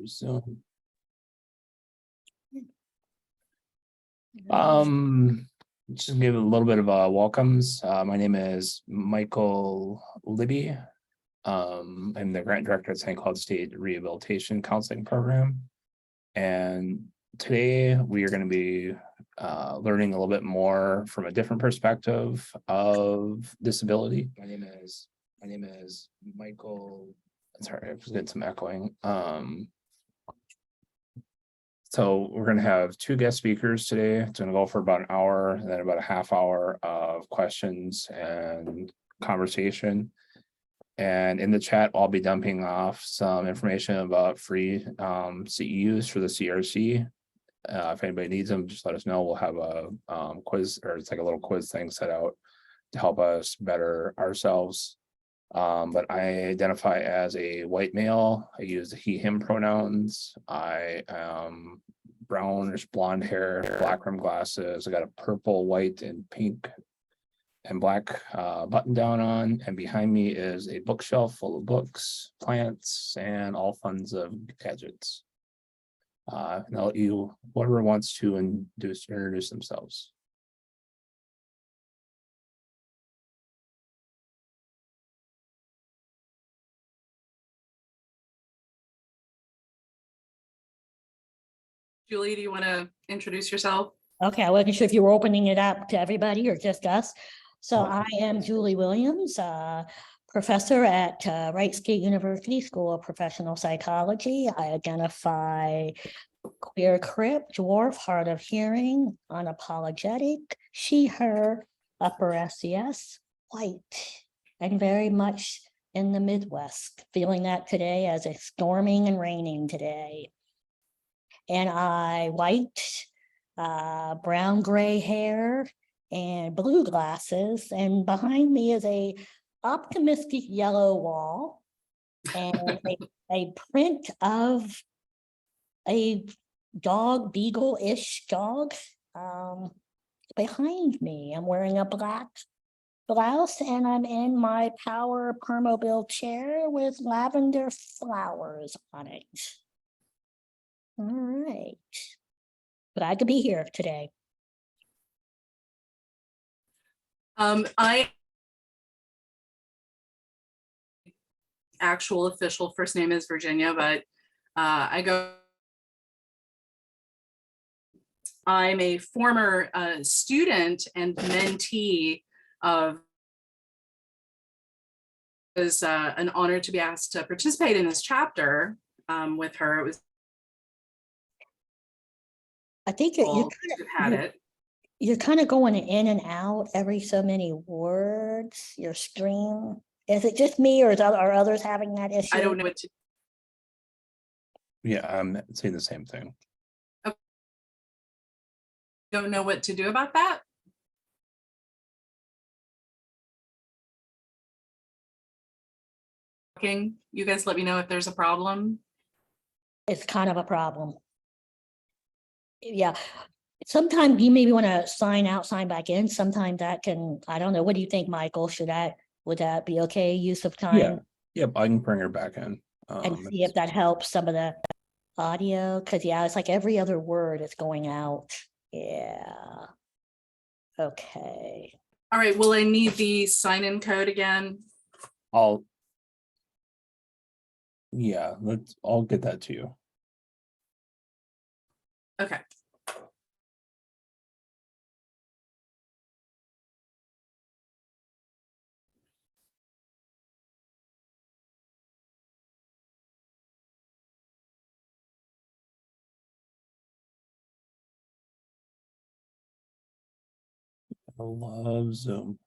Zoom. Just give a little bit of welcomes. My name is Michael Libby. I'm the grant director at St. Cloud State Rehabilitation Counseling Program. And today we are going to be learning a little bit more from a different perspective of disability. My name is Michael. Sorry, I was getting some echoing. So we're going to have two guest speakers today. It's going to go for about an hour and then about a half hour of questions and conversation. And in the chat, I'll be dumping off some information about free CEUs for the CRC. If anybody needs them, just let us know. We'll have a quiz, or it's like a little quiz thing set out to help us better ourselves. But I identify as a white male. I use the he, him pronouns. I am brownish blonde hair, black rim glasses. I got a purple, white, and pink and black button down on. And behind me is a bookshelf full of books, plants, and all kinds of gadgets. And I'll let you, whoever wants to introduce themselves. Julie, do you want to introduce yourself? Okay, I wasn't sure if you were opening it up to everybody or just us. So I am Julie Williams, professor at Wright State University School of Professional Psychology. I identify queer, crip, dwarf, hard of hearing, unapologetic, she, her, upper SES, white, and very much in the Midwest, feeling that today as it's storming and raining today. And I white, brown gray hair, and blue glasses. And behind me is a optimistic yellow wall and a print of a dog, beagle-ish dog behind me. I'm wearing a black blouse and I'm in my power Permobil chair with lavender flowers on it. All right. Glad to be here today. I actual official first name is Virginia, but I'm a former student and mentee of. It was an honor to be asked to participate in this chapter with her. It was. I think you're kind of going in and out every so many words. Your screen. Is it just me, or are others having that issue? I don't know what to. Yeah, I'm saying the same thing. Okay. Don't know what to do about that. You guys let me know if there's a problem. It's kind of a problem. Yeah. Sometimes you maybe want to sign out, sign back in. Sometimes that can, I don't know. What do you think, Michael? Would that be okay? Use of time? Yeah. Yep. I can bring her back in. And see if that helps some of the audio. Cause yeah, it's like every other word is going out. Yeah. Okay. All right. Will I need the sign-in code again? I'll get that to you. Okay. I love Zoom.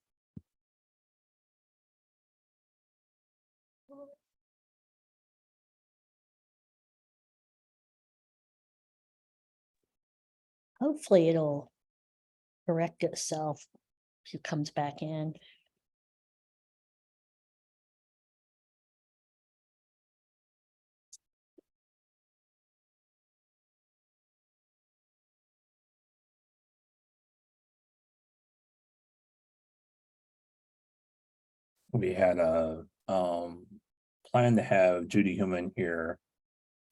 Hopefully it'll correct itself if it comes back in. We had a plan to have Judy Human here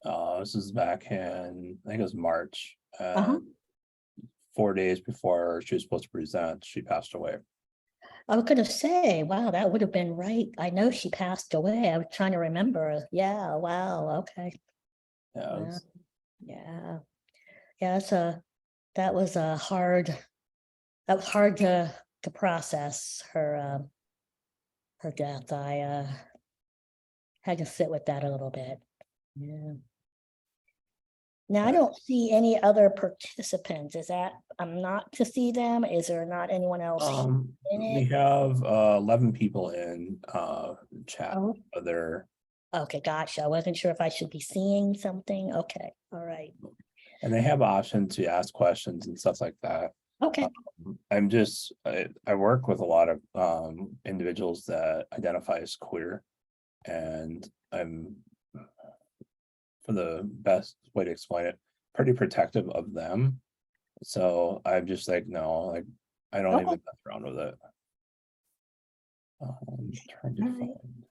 This is back in, I think it was March. Uh-huh. 4 days before she was supposed to present, she passed away. I was gonna say, wow, that would have been right. I know she passed away. I was trying to remember. Yeah, wow, okay. Yeah, it Yeah, was- yeah. Yeah, that was a that was hard to process her death. I had to sit with that a little bit. Yeah. Now I Yeah. don't see any other participants. Is that I'm not to see them? Is there not anyone else in We it? have 11 people in chat. Oh, Other, okay, gotcha. I wasn't sure if I should be seeing something. Okay, all right. and they have option to ask questions and stuff like that. Okay, I work with a lot of individuals that identify as queer, and I'm, for the best way to explain it, pretty protective of them. So I'm just like, no, like I don't okay. even mess around with it. Trying to All right. find.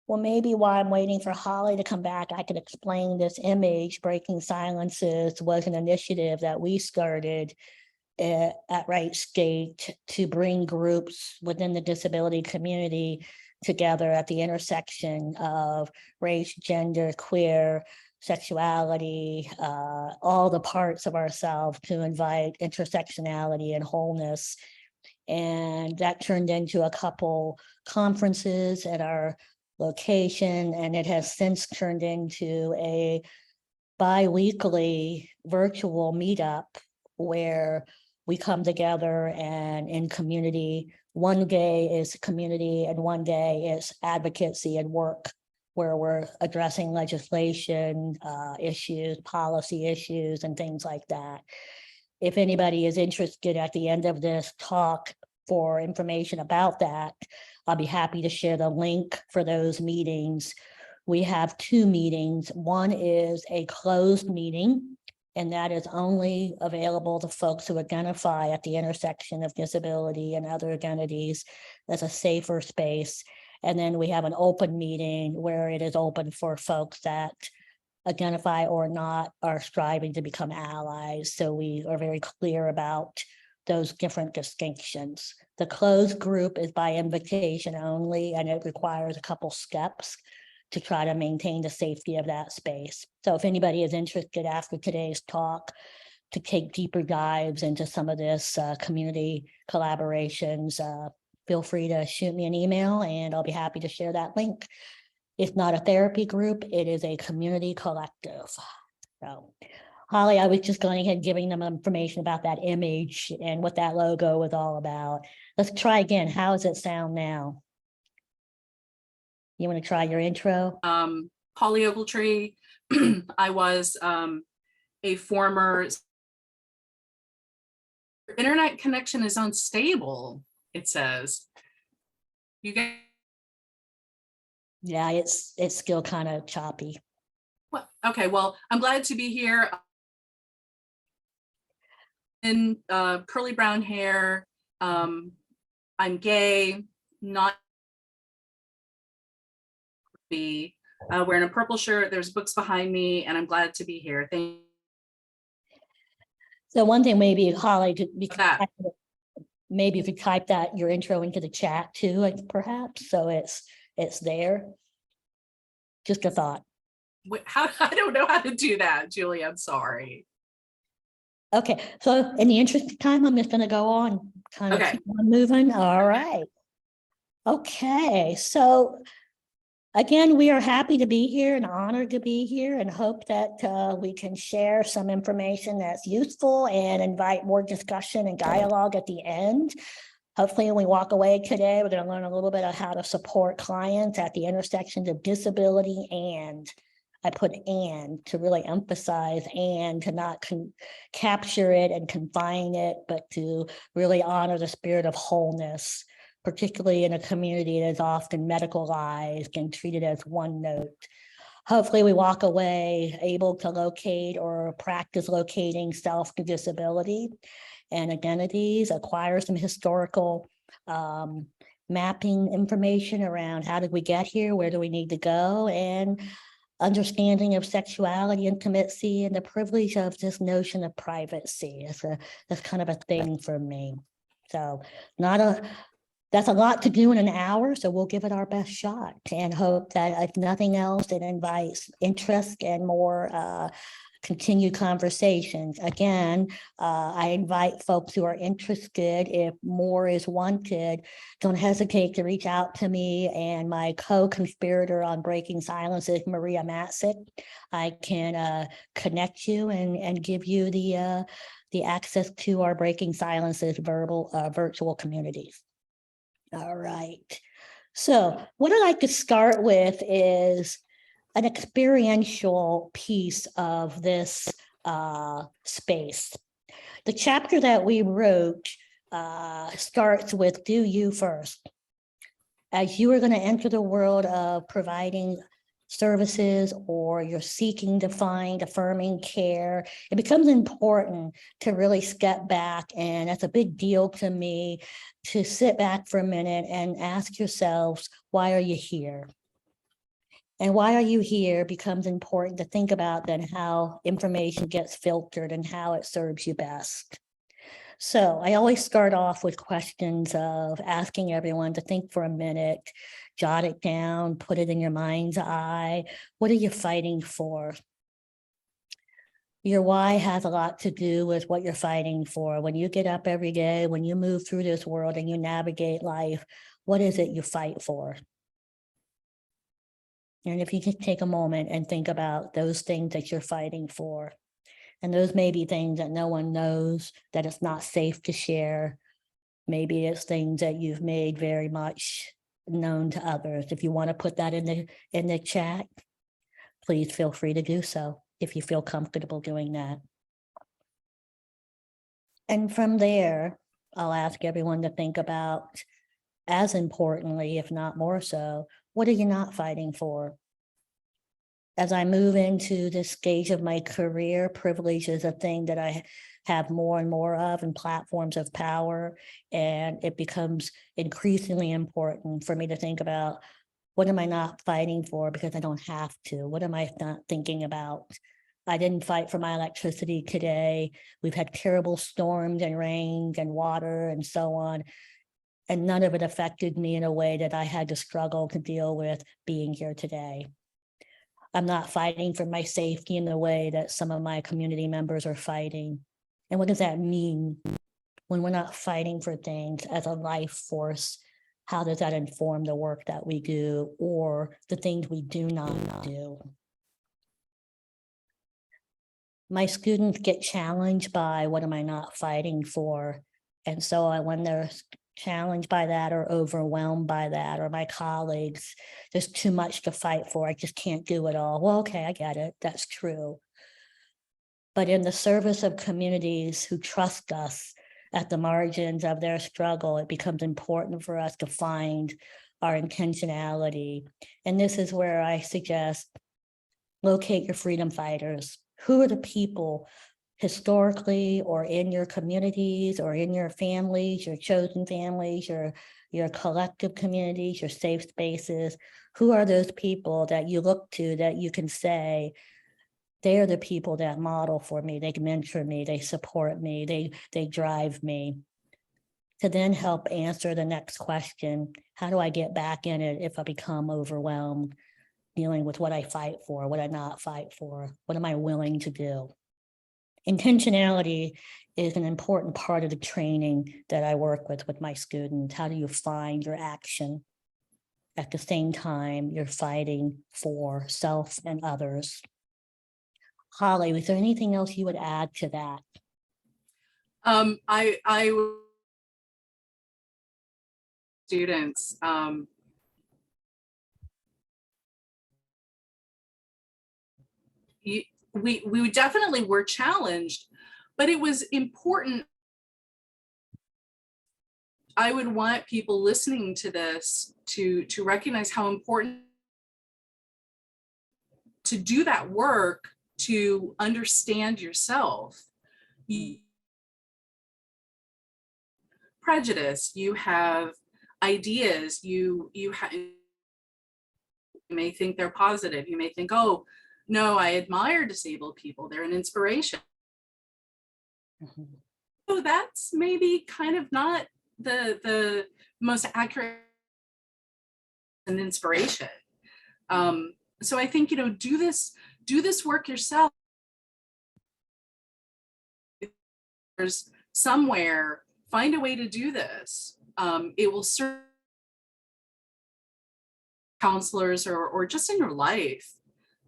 Well, maybe while I'm waiting for Holly to come back, I could explain this image. Breaking Silences was an initiative that we started at Right State to bring groups within the disability community together at the intersection of race, gender, queer, sexuality, all the parts of ourselves to invite intersectionality and wholeness. And that turned into a couple conferences at our location, and it has since turned into a bi-weekly virtual meetup where we come together and in community. One day is community and one day is advocacy and work, where we're addressing legislation issues, policy issues, and things like that. If anybody is interested at the end of this talk for information about that, I'll be happy to share the link for those meetings. We have two meetings. One is a closed meeting, and that is only available to folks who identify at the intersection of disability and other identities as a safer space. And then we have an open meeting where it is open for folks that identify or not are striving to become allies. So we are very clear about those different distinctions. The closed group is by invitation only, and it requires a couple steps to try to maintain the safety of that space. So if anybody is interested after today's talk to take deeper dives into some of this community collaborations, feel free to shoot me an email and I'll be happy to share that link. It's not a therapy group, it is a community collective. So, Holly, I was just going ahead and giving them information about that image and what that logo was all about. Let's try again. How does it sound now? You want to try your intro? Holly Ogletree. I was a former internet connection is unstable, it says. You guys, Yeah, it's still kind of choppy. okay, well, I'm glad to be here. In curly brown hair. I'm gay, not be wearing a purple shirt. There's books behind me, and I'm glad to be here. Thank you. So one thing maybe, Holly, That. maybe if you type that your intro into the chat too, like perhaps, so it's there. Just a thought. How I don't know how to do that, Julie. I'm sorry. Okay, so in the interest of time, I'm just gonna go on, kind of Okay. keep on moving. All right. Okay, so again, we are happy to be here and honored to be here and hope that we can share some information that's useful and invite more discussion and dialogue at the end. Hopefully, when we walk away today, we're going to learn a little bit of how to support clients at the intersections of disability and, I put and to really emphasize and to not capture it and confine it, but to really honor the spirit of wholeness, particularly in a community that is often medicalized and treated as one note. Hopefully we walk away able to locate or practice locating self to disability and identities, acquire some historical mapping information around how did we get here, where do we need to go, and understanding of sexuality, intimacy, and the privilege of this notion of privacy. That's kind of a thing for me. So that's a lot to do in an hour, so we'll give it our best shot and hope that if nothing else, it invites interest and more continued conversations. Again, I invite folks who are interested, if more is wanted, don't hesitate to reach out to me and my co-conspirator on Breaking Silence is Maria Matzik. I can connect you and give you the access to our Breaking Silence's virtual communities. All right. So what I'd like to start with is an experiential piece of this space. The chapter that we wrote starts with "Do you first." As you are going to enter the world of providing services or you're seeking to find affirming care, it becomes important to really step back. And that's a big deal to me, to sit back for a minute and ask yourselves, why are you here? And why are you here becomes important to think about then how information gets filtered and how it serves you best. So I always start off with questions of asking everyone to think for a minute, jot it down, put it in your mind's eye. What are you fighting for? Your why has a lot to do with what you're fighting for. When you get up every day, when you move through this world and you navigate life, what is it you fight for? And if you just take a moment and think about those things that you're fighting for, and those may be things that no one knows, that it's not safe to share. Maybe it's things that you've made very much known to others. If you want to put that in the chat, please feel free to do so if you feel comfortable doing that. And from there, I'll ask everyone to think about, as importantly, if not more so, what are you not fighting for? As I move into this stage of my career, privilege is a thing that I have more and more of, and platforms of power. And it becomes increasingly important for me to think about, what am I not fighting for because I don't have to? What am I not thinking about? I didn't fight for my electricity today. We've had terrible storms and rains and water and so on. And none of it affected me in a way that I had to struggle to deal with being here today. I'm not fighting for my safety in the way that some of my community members are fighting. And what does that mean when we're not fighting for things as a life force? How does that inform the work that we do or the things we do not do? My students get challenged by, what am I not fighting for? And so when they're challenged by that or overwhelmed by that, or my colleagues, there's too much to fight for, I just can't do it all. Well, okay, I get it, that's true. But in the service of communities who trust us at the margins of their struggle, it becomes important for us to find our intentionality. And this is where I suggest, locate your freedom fighters. Who are the people historically or in your communities or in your families, your chosen families, your collective communities, your safe spaces? Who are those people that you look to that you can say, they're the people that model for me, they mentor me, they support me, they drive me? To then help answer the next question, how do I get back in it if I become overwhelmed, dealing with what I fight for, what I not fight for, what am I willing to do? Intentionality is an important part of the training that I work with my students. How do you find your action? At the same time, you're fighting for self and others. Holly, was there anything else you would add to that? Students, we definitely were challenged, but it was important. I would want people listening to this to recognize how important to do that work, to understand yourself. Prejudice, you have ideas, you may think they're positive. You may think, oh, no, I admire disabled people. They're an inspiration. Mhm. So that's maybe kind of not the most accurate and inspiration. So I think, do this work yourself. There's somewhere, find a way to do this. It will serve counselors or just in your life,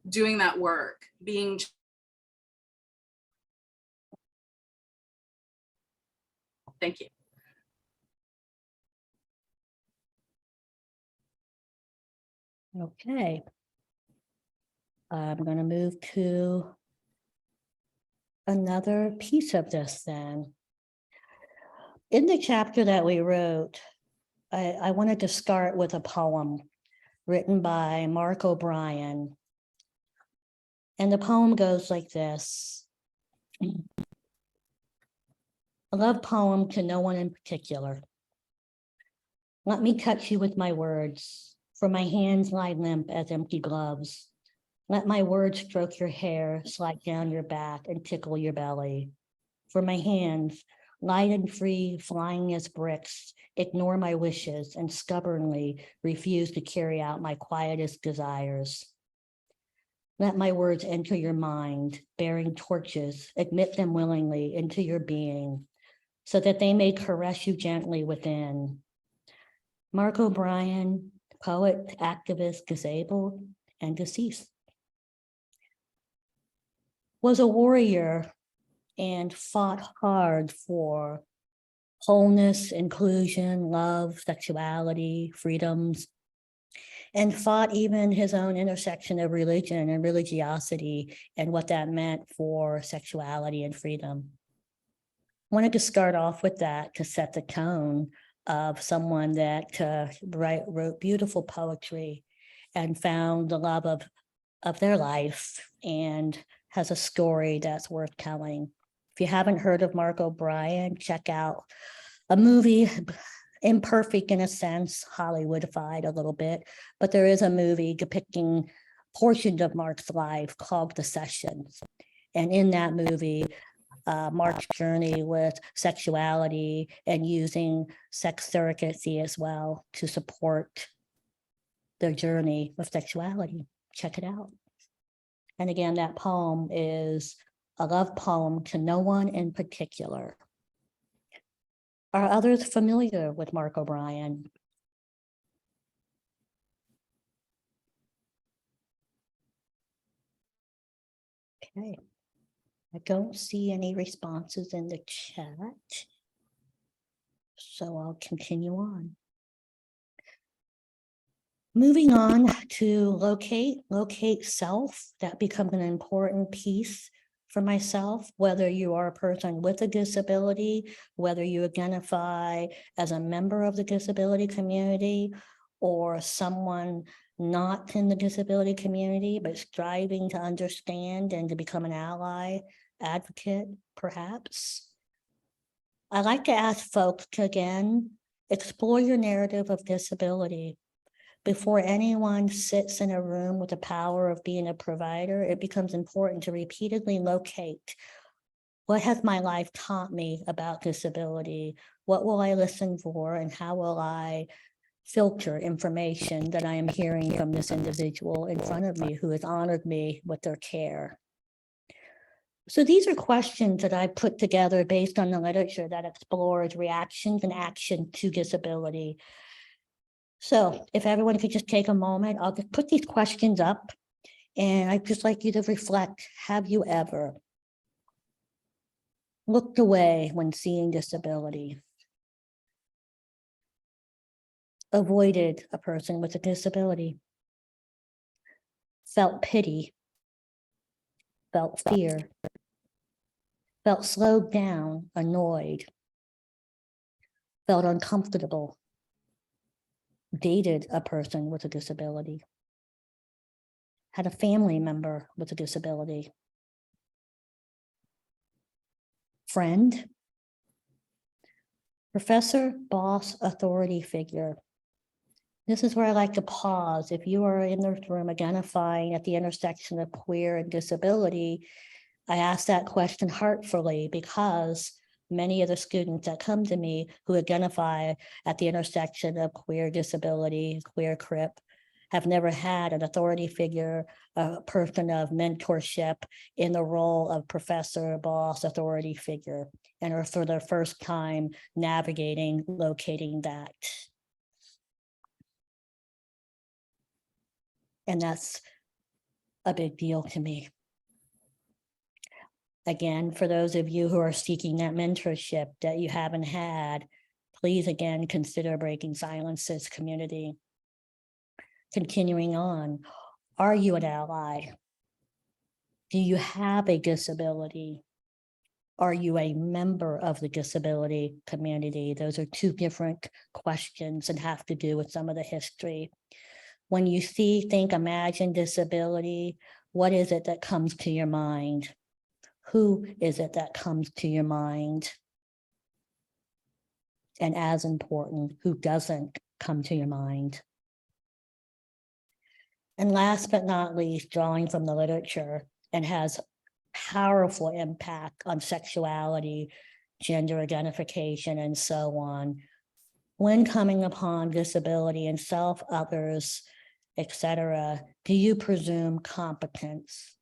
doing that work, being. Thank you. Okay. I'm going to move to another piece of this then. In the chapter that we wrote, I wanted to start with a poem written by Mark O'Brien. And the poem goes like this. A love poem to no one in particular. Let me touch you with my words, for my hands lie limp as empty gloves. Let my words stroke your hair, slide down your back, and tickle your belly. For my hands, light and free, flying as bricks, ignore my wishes and stubbornly refuse to carry out my quietest desires. Let my words enter your mind, bearing torches, admit them willingly into your being, so that they may caress you gently within. Mark O'Brien, poet, activist, disabled, and deceased, was a warrior and fought hard for wholeness, inclusion, love, sexuality, freedoms, and fought even his own intersection of religion and religiosity and what that meant for sexuality and freedom. Wanted to start off with that to set the tone of someone that wrote beautiful poetry and found the love of their life and has a story that's worth telling. If you haven't heard of Mark O'Brien, check out a movie, imperfect in a sense, Hollywoodified a little bit, but there is a movie depicting portions of Mark's life called The Sessions. And in that movie, Mark's journey with sexuality and using sex surrogacy as well to support their journey with sexuality. Check it out. And again, that poem is a love poem to no one in particular. Are others familiar with Mark O'Brien? Okay. I don't see any responses in the chat, so I'll continue on. Moving on to locate self, that becomes an important piece for myself, whether you are a person with a disability, whether you identify as a member of the disability community or someone not in the disability community, but striving to understand and to become an ally, advocate, perhaps. I like to ask folks to, again, explore your narrative of disability. Before anyone sits in a room with the power of being a provider, it becomes important to repeatedly locate what has my life taught me about disability? What will I listen for and how will I filter information that I am hearing from this individual in front of me who has honored me with their care? So these are questions that I put together based on the literature that explores reactions and action to disability. So if everyone could just take a moment, I'll just put these questions up and I'd just like you to reflect. Have you ever looked away when seeing disability? Avoided a person with a disability? Felt pity? Felt fear? Felt slowed down, annoyed? Felt uncomfortable? Dated a person with a disability? Had a family member with a disability? Friend? Professor, boss, authority figure. This is where I like to pause. If you are in the room identifying at the intersection of queer and disability, I ask that question heartfully because many of the students that come to me who identify at the intersection of queer disability, queer CRIP, have never had an authority figure, a person of mentorship in the role of professor, boss, authority figure, and are for their first time navigating, locating that. And that's a big deal to me. Again, for those of you who are seeking that mentorship that you haven't had, please again consider Breaking Silences community. Continuing on, are you an ally? Do you have a disability? Are you a member of the disability community? Those are two different questions and have to do with some of the history. When you see, think, imagine disability, what is it that comes to your mind? Who is it that comes to your mind? And as important, who doesn't come to your mind? And last but not least, drawing from the literature and has powerful impact on sexuality, gender identification, and so on. When coming upon disability and self, others, etc., do you presume competence?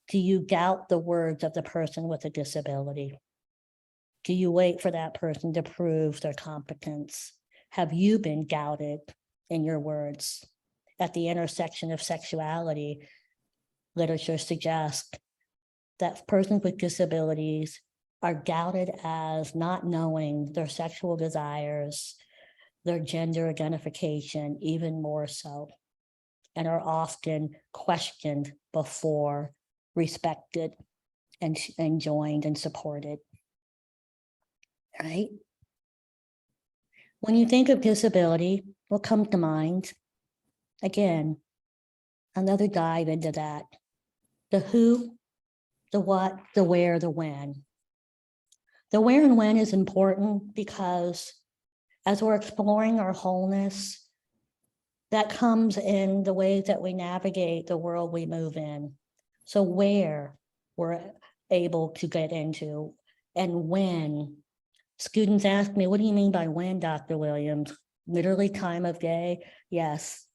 Do you doubt the words of the person with a disability? Do you wait for that person to prove their competence? Have you been doubted in your words? At the intersection of sexuality, literature suggests that persons with disabilities are doubted as not knowing their sexual desires, their gender identification, even more so, and are often questioned before respected and joined and supported, right? When you think of disability, what comes to mind? Again, another dive into that. The who, the what, the where, the when. The where and when is important because as we're exploring our wholeness, that comes in the ways that we navigate the world we move in. So where we're able to get into and when. Students ask me, what do you mean by when, Dr. Williams? Literally time of day? Yes,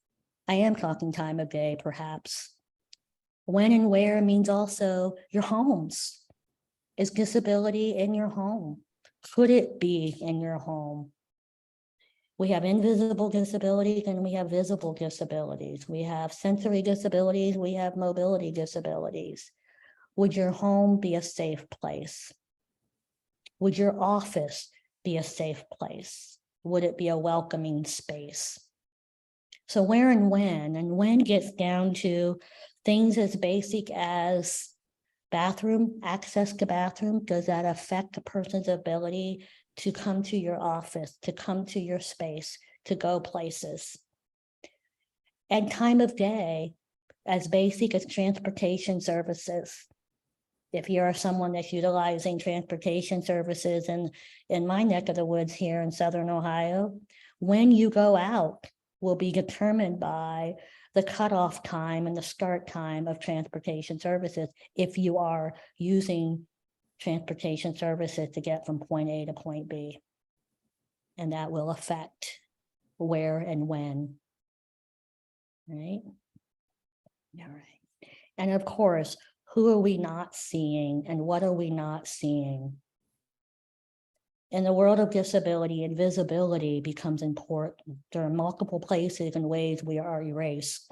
I am talking time of day, perhaps. When and where means also your homes. Is disability in your home? Could it be in your home? We have invisible disabilities and we have visible disabilities. We have sensory disabilities, we have mobility disabilities. Would your home be a safe place? Would your office be a safe place? Would it be a welcoming space? So where and when gets down to things as basic as bathroom, access to bathroom. Does that affect a person's ability to come to your office, to come to your space, to go places? And time of day, as basic as transportation services. If you're someone that's utilizing transportation services in my neck of the woods here in Southern Ohio, when you go out will be determined by the cutoff time and the start time of transportation services if you are using transportation services to get from point A to point B. And that will affect where and when. Right? All right. And of course, who are we not seeing and what are we not seeing? In the world of disability, invisibility becomes important. There are multiple places and ways we are erased.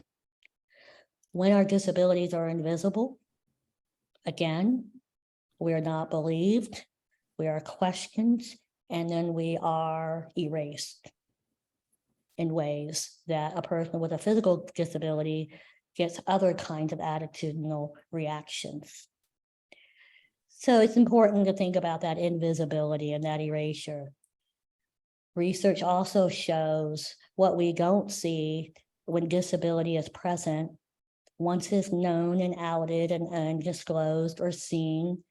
When our disabilities are invisible, again, we are not believed, we are questioned, and then we are erased in ways that a person with a physical disability gets other kinds of attitudinal reactions. So it's important to think about that invisibility and that erasure. Research also shows what we don't see when disability is present. Once it's known and outed and disclosed or seen,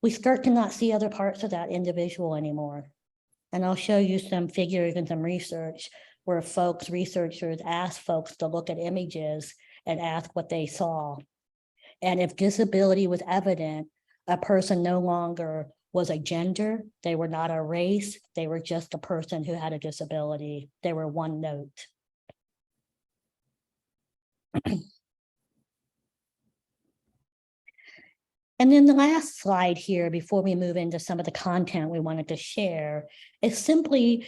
we start to not see other parts of that individual anymore. And I'll show you some figures and some research where researchers asked folks to look at images and ask what they saw. And if disability was evident, a person no longer was a gender, they were not a race, they were just a person who had a disability. They were one note. And then the last slide here, before we move into some of the content we wanted to share, is simply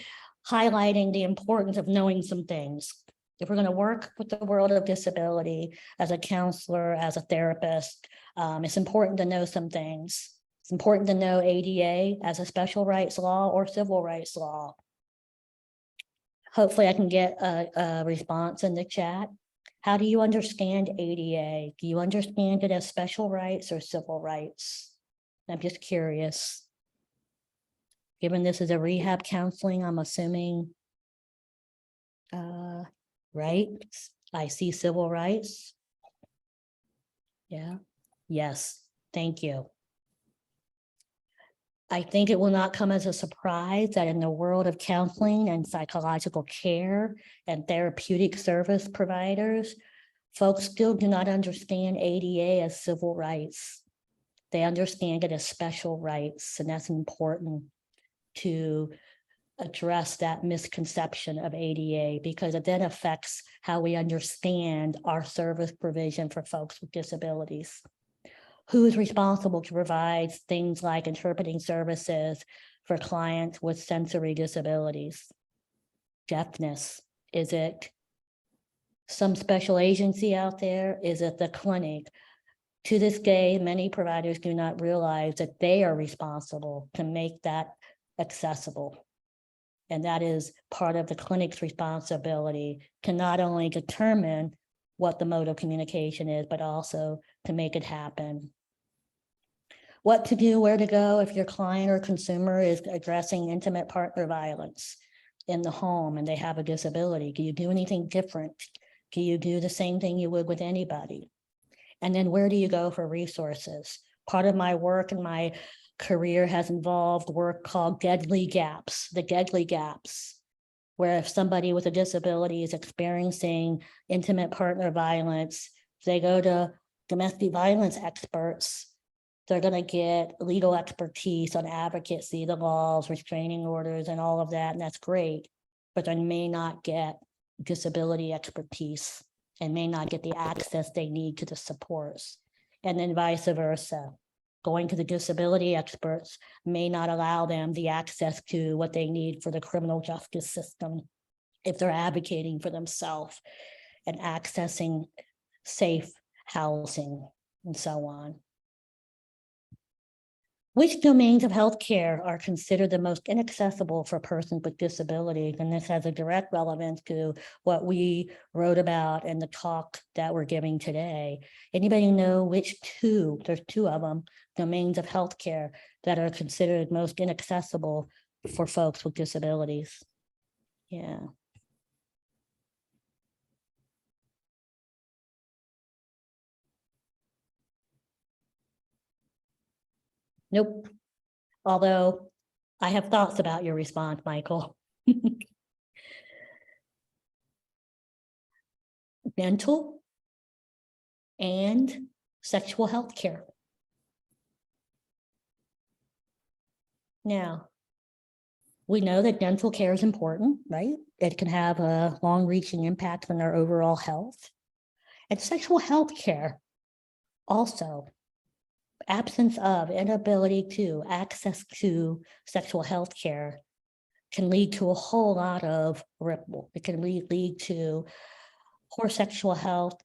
highlighting the importance of knowing some things. If we're going to work with the world of disability as a counselor, as a therapist, it's important to know some things. It's important to know ADA as a special rights law or civil rights law. Hopefully I can get a response in the chat. How do you understand ADA? Do you understand it as special rights or civil rights? I'm just curious. Given this is a rehab counseling, I'm assuming, right? I see civil rights. Yeah, yes, thank you. I think it will not come as a surprise that in the world of counseling and psychological care and therapeutic service providers, folks still do not understand ADA as civil rights. They understand it as special rights, and that's important to address that misconception of ADA because it then affects how we understand our service provision for folks with disabilities. Who is responsible to provide things like interpreting services for clients with sensory disabilities? Deafness, is it some special agency out there? Is it the clinic? To this day, many providers do not realize that they are responsible to make that accessible. And that is part of the clinic's responsibility to not only determine what the mode of communication is, but also to make it happen. What to do, where to go if your client or consumer is addressing intimate partner violence in the home and they have a disability. Do you do anything different? Do you do the same thing you would with anybody? And then where do you go for resources? Part of my work and my career has involved work called deadly gaps, the deadly gaps, where if somebody with a disability is experiencing intimate partner violence, they go to domestic violence experts, they're going to get legal expertise on advocacy, the laws, restraining orders, and all of that, and that's great, but they may not get disability expertise and may not get the access they need to the supports, and then vice versa. Going to the disability experts may not allow them the access to what they need for the criminal justice system if they're advocating for themselves and accessing safe housing and so on. Which domains of healthcare are considered the most inaccessible for persons with disabilities? And this has a direct relevance to what we wrote about in the talk that we're giving today. Anybody know which two, there's two of them, domains of healthcare that are considered most inaccessible for folks with disabilities? Yeah. Nope. Although I have thoughts about your response, Michael. Mental and sexual health care. Now, we know that dental care is important, right? It can have a long-reaching impact on our overall health. And sexual health care also, absence of, inability to, access to sexual health care can lead to a whole lot of ripple. It can lead to poor sexual health,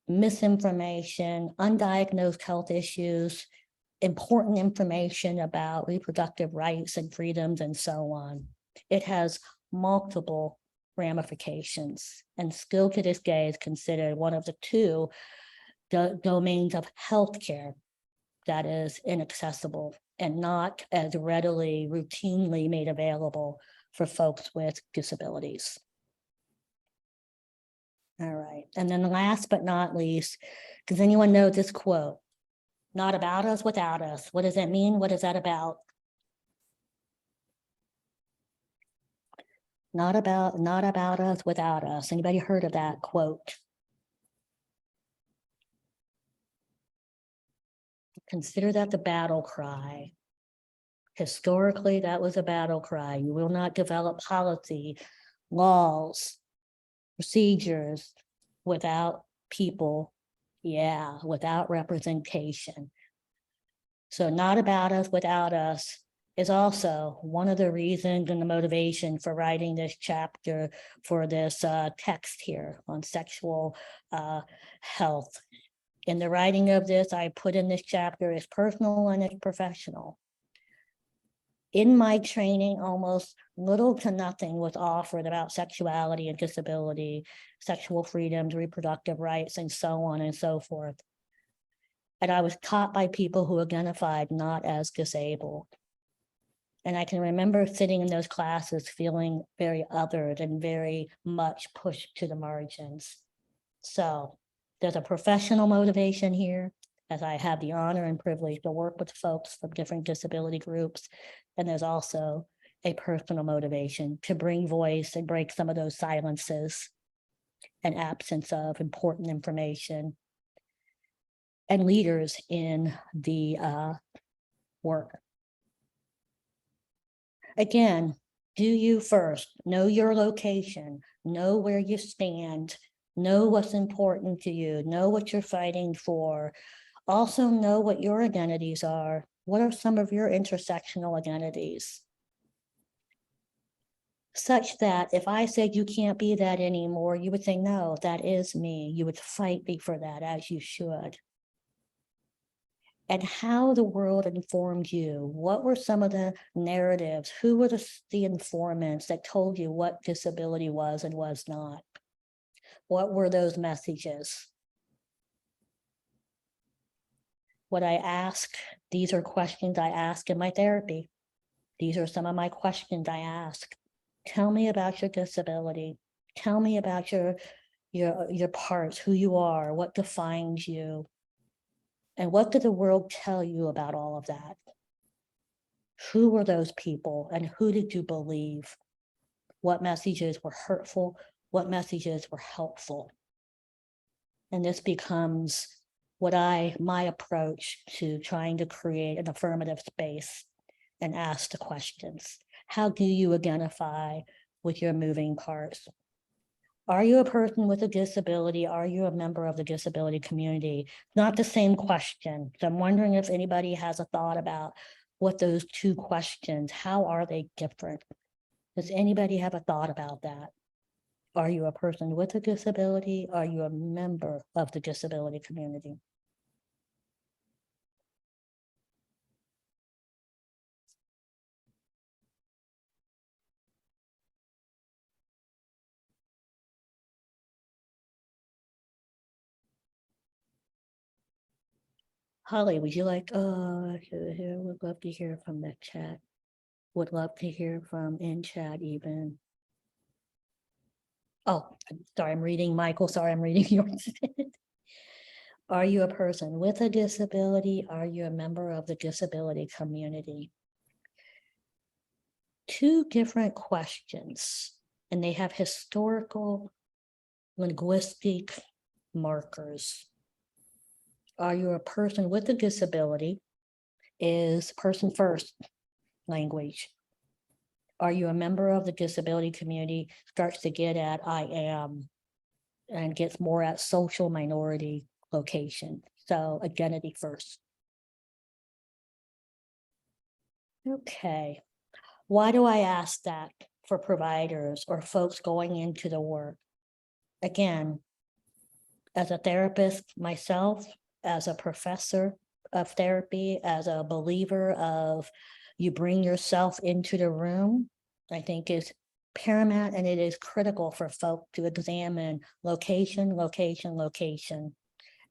misinformation, undiagnosed health issues, important information about reproductive rights and freedoms, and so on. It has multiple ramifications, and still to this day is considered one of the two domains of healthcare that is inaccessible and not as readily, routinely made available for folks with disabilities. All right, and then last but not least, does anyone know this quote? Not about us, without us. What does that mean? What is that about? Not about us without us. Anybody heard of that quote? Consider that the battle cry. Historically, that was a battle cry. You will not develop policy, laws, procedures without people, without representation. So not about us without us is also one of the reasons and the motivation for writing this chapter for this text here on sexual health. In the writing of this, I put in this chapter is personal and it's professional. In my training, almost little to nothing was offered about sexuality and disability, sexual freedoms, reproductive rights, and so on and so forth. And I was taught by people who identified not as disabled. And I can remember sitting in those classes feeling very othered and very much pushed to the margins. So there's a professional motivation here, as I have the honor and privilege to work with folks from different disability groups. And there's also a personal motivation to bring voice and break some of those silences and absence of important information and leaders in the work. Again, do you first know your location, know where you stand, know what's important to you, know what you're fighting for. Also know what your identities are. What are some of your intersectional identities? Such that if I said you can't be that anymore, you would say, no, that is me. You would fight me for that, as you should. And how the world informed you. What were some of the narratives? Who were the informants that told you what disability was and was not? What were those messages? What I ask, these are questions I ask in my therapy. These are some of my questions I ask. Tell me about your disability. Tell me about your parts, who you are, what defines you. And what did the world tell you about all of that? Who were those people and who did you believe? What messages were hurtful? What messages were helpful? And this becomes my approach to trying to create an affirmative space and ask the questions. How do you identify with your moving parts? Are you a person with a disability? Are you a member of the disability community? Not the same question. So I'm wondering if anybody has a thought about what those two questions, how are they different? Does anybody have a thought about that? Are you a person with a disability? Are you a member of the disability community? Holly, would you like, would love to hear from the chat. Would love to hear from in chat even. Oh, sorry, I'm reading Michael. Sorry, I'm reading yours. Are you a person with a disability? Are you a member of the disability community? Two different questions, and they have historical linguistic markers. Are you a person with a disability? Is person first language. Are you a member of the disability community? Starts to get at I am, and gets more at social minority location. So identity first. Okay. Why do I ask that for providers or folks going into the work? Again, as a therapist myself, as a professor of therapy, as a believer of you bring yourself into the room, I think is paramount, and it is critical for folk to examine location, location, location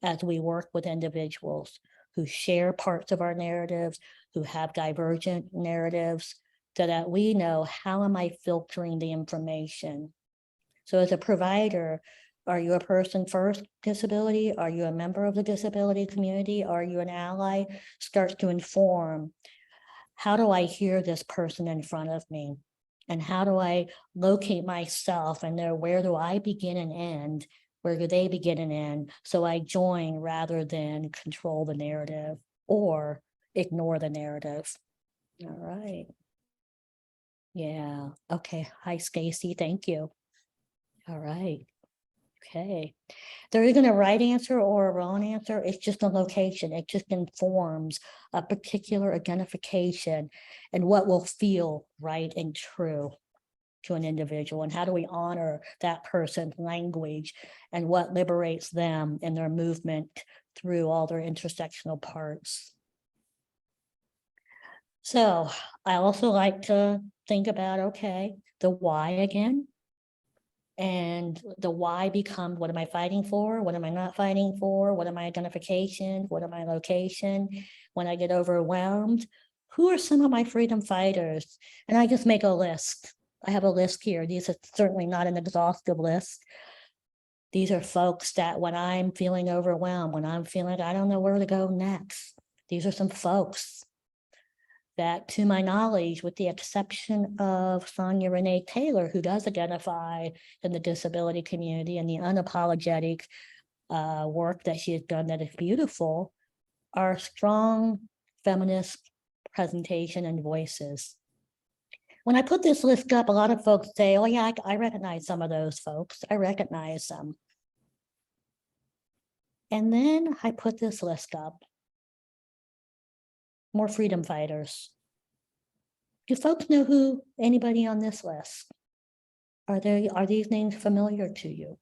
as we work with individuals who share parts of our narratives, who have divergent narratives, so that we know, how am I filtering the information? So as a provider, are you a person first disability? Are you a member of the disability community? Are you an ally? Starts to inform, how do I hear this person in front of me? And how do I locate myself and know where do I begin and end? Where do they begin and end? So I join rather than control the narrative or ignore the narrative. All right. Yeah. Okay. Hi, Stacy. Thank you. All right. Okay. There isn't a right answer or a wrong answer. It's just a location. It just informs a particular identification and what will feel right and true to an individual. And how do we honor that person's language and what liberates them in their movement through all their intersectional parts. So I also like to think about, okay, the why again. And the why becomes, what am I fighting for? What am I not fighting for? What are my identifications? What are my location? When I get overwhelmed, who are some of my freedom fighters? And I just make a list. I have a list here. These are certainly not an exhaustive list. These are folks that when I'm feeling overwhelmed, when I'm feeling I don't know where to go next, these are some folks that, to my knowledge, with the exception of Sonia Renee Taylor, who does identify in the disability community and the unapologetic work that she has done that is beautiful, are strong feminist presentation and voices. When I put this list up, a lot of folks say, oh yeah, I recognize some of those folks. I recognize them. And then I put this list up. More freedom fighters. Do folks know who anybody on this list? Are these names familiar to you?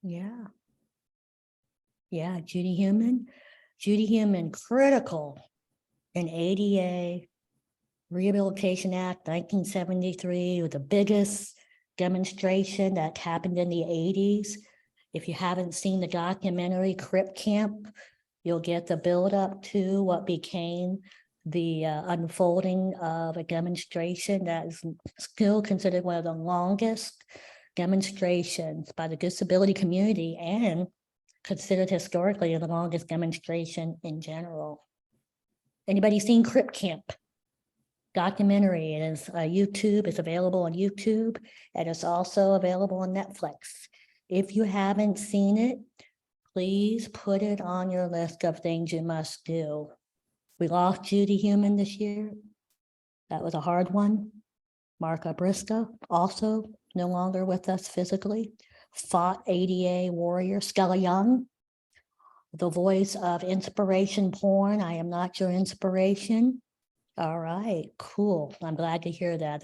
Yeah. Yeah, Judy Human, critical in ADA Rehabilitation Act 1973 was the biggest demonstration that happened in the 80s. If you haven't seen the documentary Crip Camp, you'll get the build up to what became the unfolding of a demonstration that is still considered one of the longest demonstrations by the disability community and considered historically the longest demonstration in general. Anybody seen Crip Camp? Documentary. It is YouTube. It's available on YouTube, and it's also available on Netflix. If you haven't seen it, please put it on your list of things you must do. We lost Judy Human this year. That was a hard one. Marka Briska, also no longer with us physically, fought ADA warrior Stella Young, the voice of inspiration porn. I am not your inspiration. All right, cool. I'm glad to hear that.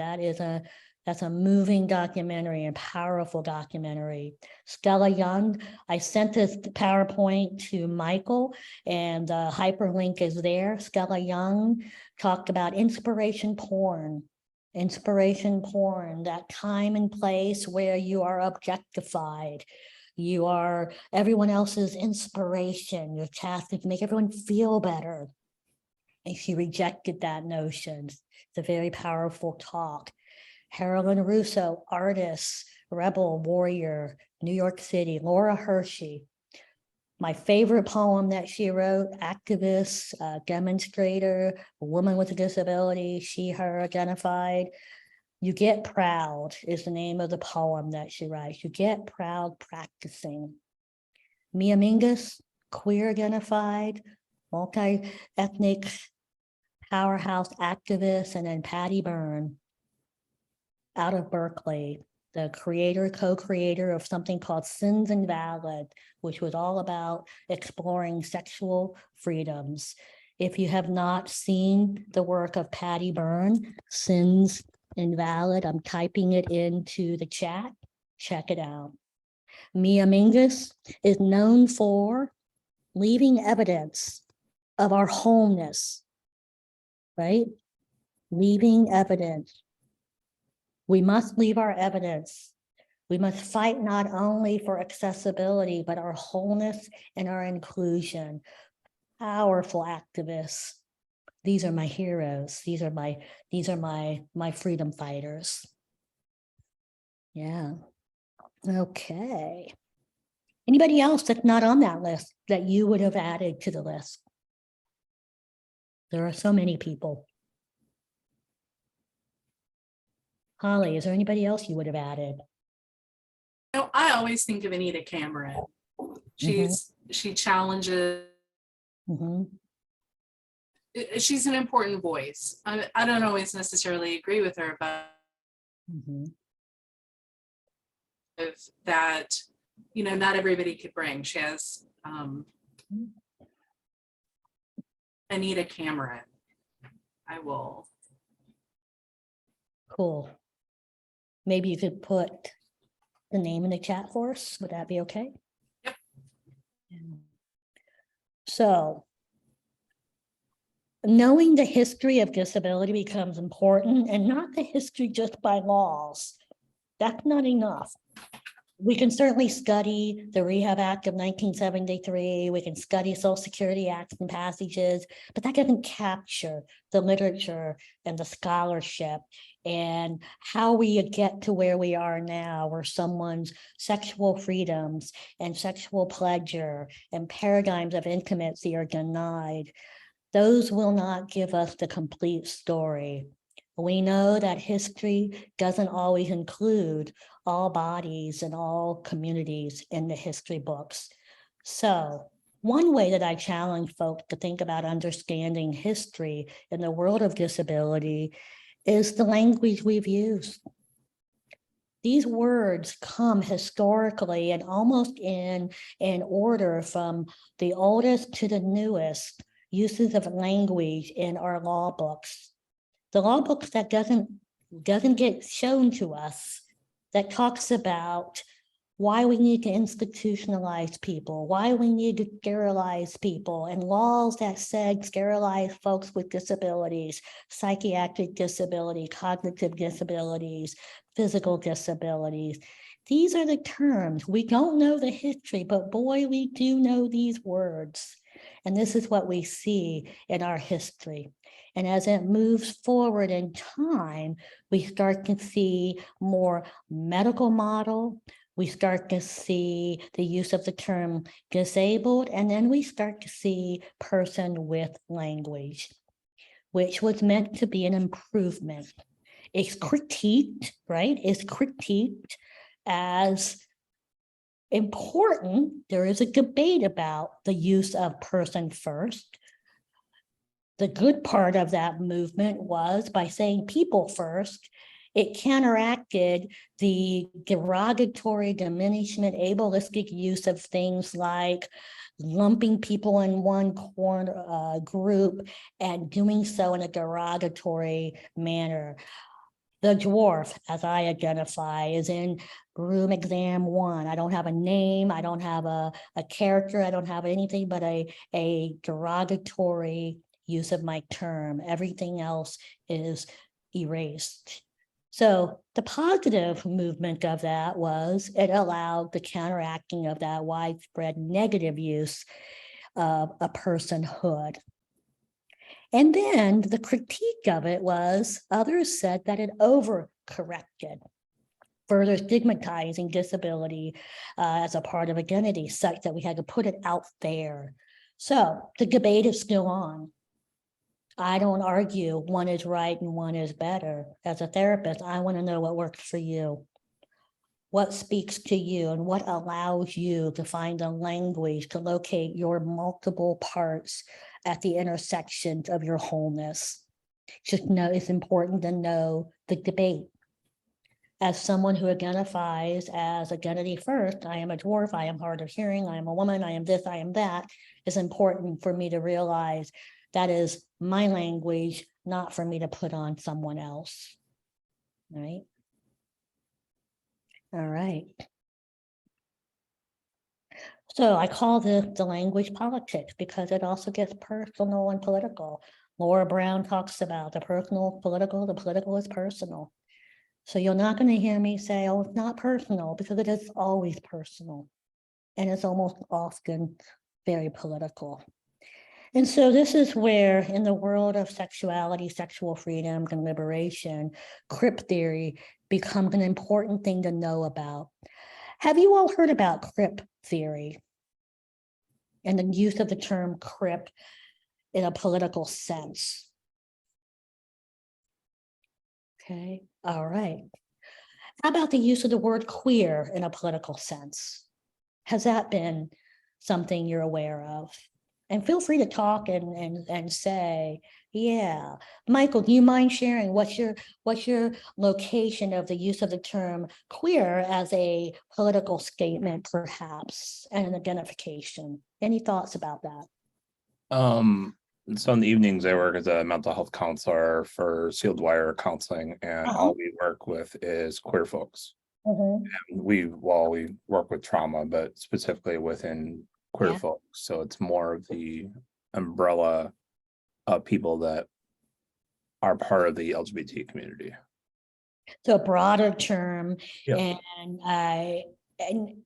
That's a moving documentary and powerful documentary. Stella Young, I sent this PowerPoint to Michael and the hyperlink is there. Stella Young talked about inspiration porn, that time and place where you are objectified. You are everyone else's inspiration. Your task is to make everyone feel better. And she rejected that notion. It's a very powerful talk. Carolyn Russo, artist, rebel, warrior, New York City. Laura Hershey, my favorite poem that she wrote, activist, demonstrator, a woman with a disability, she, her identified. You get proud is the name of the poem that she writes. You get proud practicing. Mia Mingus, queer identified, multi-ethnic powerhouse activist, and then Patty Byrne out of Berkeley, the creator, co-creator of something called Sins Invalid, which was all about exploring sexual freedoms. If you have not seen the work of Patty Byrne, Sins Invalid, I'm typing it into the chat, check it out. Mia Mingus is known for leaving evidence of our wholeness, right? Leaving evidence. We must leave our evidence. We must fight not only for accessibility, but our wholeness and our inclusion. Powerful activists. These are my heroes. These are my freedom fighters. Yeah. Okay. Anybody else that's not on that list that you would have added to the list? There are so many people. Holly, is there anybody else you would have added? No, I always think of Anita Cameron. She challenges. Mhm. She's an important voice. I don't always necessarily agree with her, but Mhm. that, you know, not everybody could bring. She has Anita Cameron. I will. Cool. Maybe you could put the name in the chat for us. Would that be okay? Yep. So, knowing the history of disability becomes important, and not the history just by laws. That's not enough. We can certainly study the Rehab Act of 1973. We can study Social Security Acts and passages, but that doesn't capture the literature and the scholarship and how we get to where we are now, where someone's sexual freedoms and sexual pleasure and paradigms of intimacy are denied. Those will not give us the complete story. We know that history doesn't always include all bodies and all communities in the history books. So one way that I challenge folks to think about understanding history in the world of disability is the language we've used. These words come historically and almost in order from the oldest to the newest uses of language in our law books. The law books that doesn't get shown to us, that talks about why we need to institutionalize people, why we need to sterilize people, and laws that said sterilize folks with disabilities, psychiatric disability, cognitive disabilities, physical disabilities. These are the terms. We don't know the history, but boy, we do know these words. And this is what we see in our history. And as it moves forward in time, we start to see more medical model. We start to see the use of the term disabled, and then we start to see person with language, which was meant to be an improvement. It's critiqued, right? It's critiqued as important. There is a debate about the use of person first. The good part of that movement was by saying people first, it counteracted the derogatory, diminishment, ableistic use of things like lumping people in one corner group and doing so in a derogatory manner. The dwarf, as I identify, is in room exam 1. I don't have a name, I don't have a character, I don't have anything but a derogatory use of my term. Everything else is erased. So the positive movement of that was it allowed the counteracting of that widespread negative use of a personhood. And then the critique of it was others said that it overcorrected, further stigmatizing disability as a part of identity, such that we had to put it out there. So the debate is still on. I don't argue one is right and one is better. As a therapist, I want to know what works for you, what speaks to you, and what allows you to find a language to locate your multiple parts at the intersections of your wholeness. Just know it's important to know the debate. As someone who identifies as identity first, I am a dwarf, I am hard of hearing, I am a woman, I am this, I am that, it's important for me to realize that is my language, not for me to put on someone else. All right. So I call the language politics because it also gets personal and political. Laura Brown talks about the personal, political, the political is personal. So you're not going to hear me say, oh, it's not personal, because it is always personal. And it's almost often very political. And so this is where, in the world of sexuality, sexual freedom, and liberation, crip theory becomes an important thing to know about. Have you all heard about crip theory and the use of the term crip in a political sense? Okay, all right. How about the use of the word queer in a political sense? Has that been something you're aware of? And feel free to talk and say, yeah. Michael, do you mind sharing what's your location of the use of the term queer as a political statement, perhaps, and an identification? Any thoughts about that? So in the evenings, I work as a mental health counselor for Sealed Wire Counseling, and all we work with is queer folks. Mhm. We work with trauma, but specifically within queer Yeah. folks. So it's more of the umbrella of people that are part of the LGBT community. So a broader term, Yep. and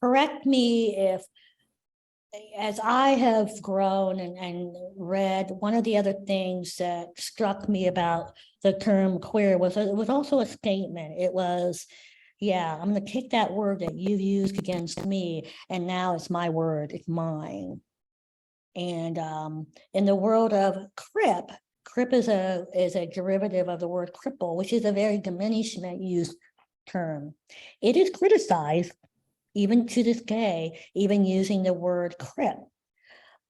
correct me if, as I have grown and read, one of the other things that struck me about the term queer was it was also a statement. It was, yeah, I'm going to take that word that you've used against me, and now it's my word, it's mine. And in the world of crip, crip is a derivative of the word cripple, which is a very diminishment use term. It is criticized even to this day, even using the word crip.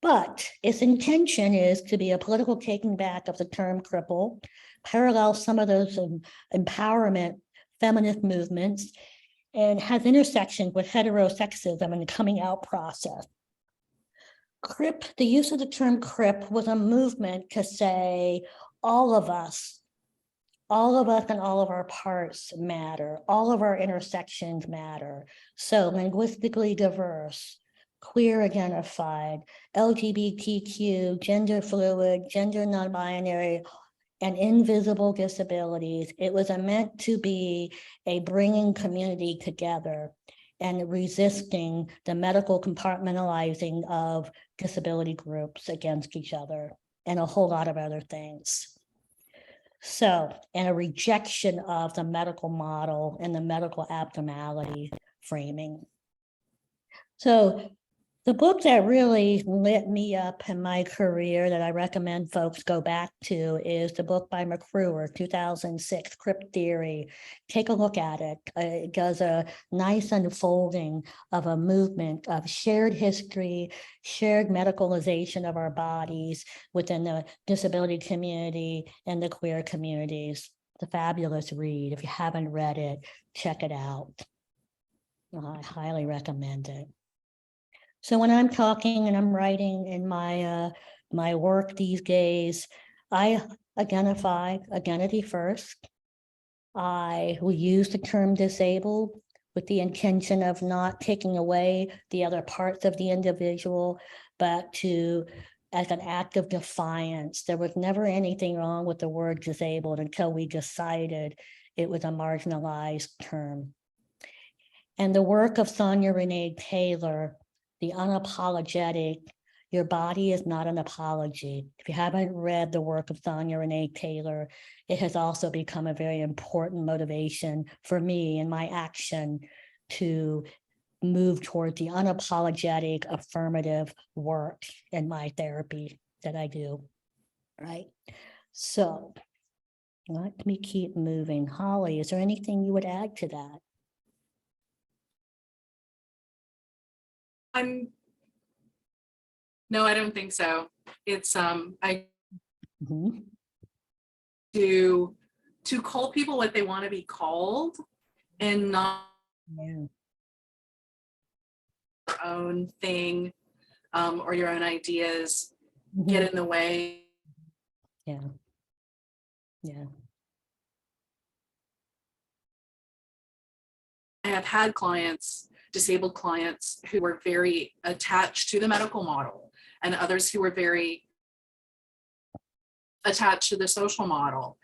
But its intention is to be a political taking back of the term cripple, parallel some of those empowerment feminist movements, and has intersections with heterosexism and the coming out process. Crip, the use of the term crip was a movement to say all of us and all of our parts matter. All of our intersections matter. So linguistically diverse, queer identified, LGBTQ, gender fluid, gender non-binary, and invisible disabilities. It was meant to be a bringing community together and resisting the medical compartmentalizing of disability groups against each other and a whole lot of other things. So, and a rejection of the medical model and the medical abnormality framing. So the book that really lit me up in my career that I recommend folks go back to is the book by McCruer, 2006, Crip Theory. Take a look at it. It does a nice unfolding of a movement of shared history, shared medicalization of our bodies within the disability community and the queer communities. It's a fabulous read. If you haven't read it, check it out. I highly recommend it. So when I'm talking and I'm writing in my work these days, I identify identity first. I will use the term disabled with the intention of not taking away the other parts of the individual, but to, as an act of defiance. There was never anything wrong with the word disabled until we decided it was a marginalized term. And the work of Sonia Renee Taylor, the unapologetic, your body is not an apology. If you haven't read the work of Sonia Renee Taylor, it has also become a very important motivation for me in my action to move toward the unapologetic affirmative work in my therapy that I do, right? So let me keep moving. Holly, is there anything you would add to that? No, I don't think so. It's I Mhm. do to call people what they want to be called and not Yeah. your own thing or your own ideas Mhm. get in the way. Yeah. Yeah. I have had clients disabled clients who were very attached to the medical model and others who were very attached to the social model.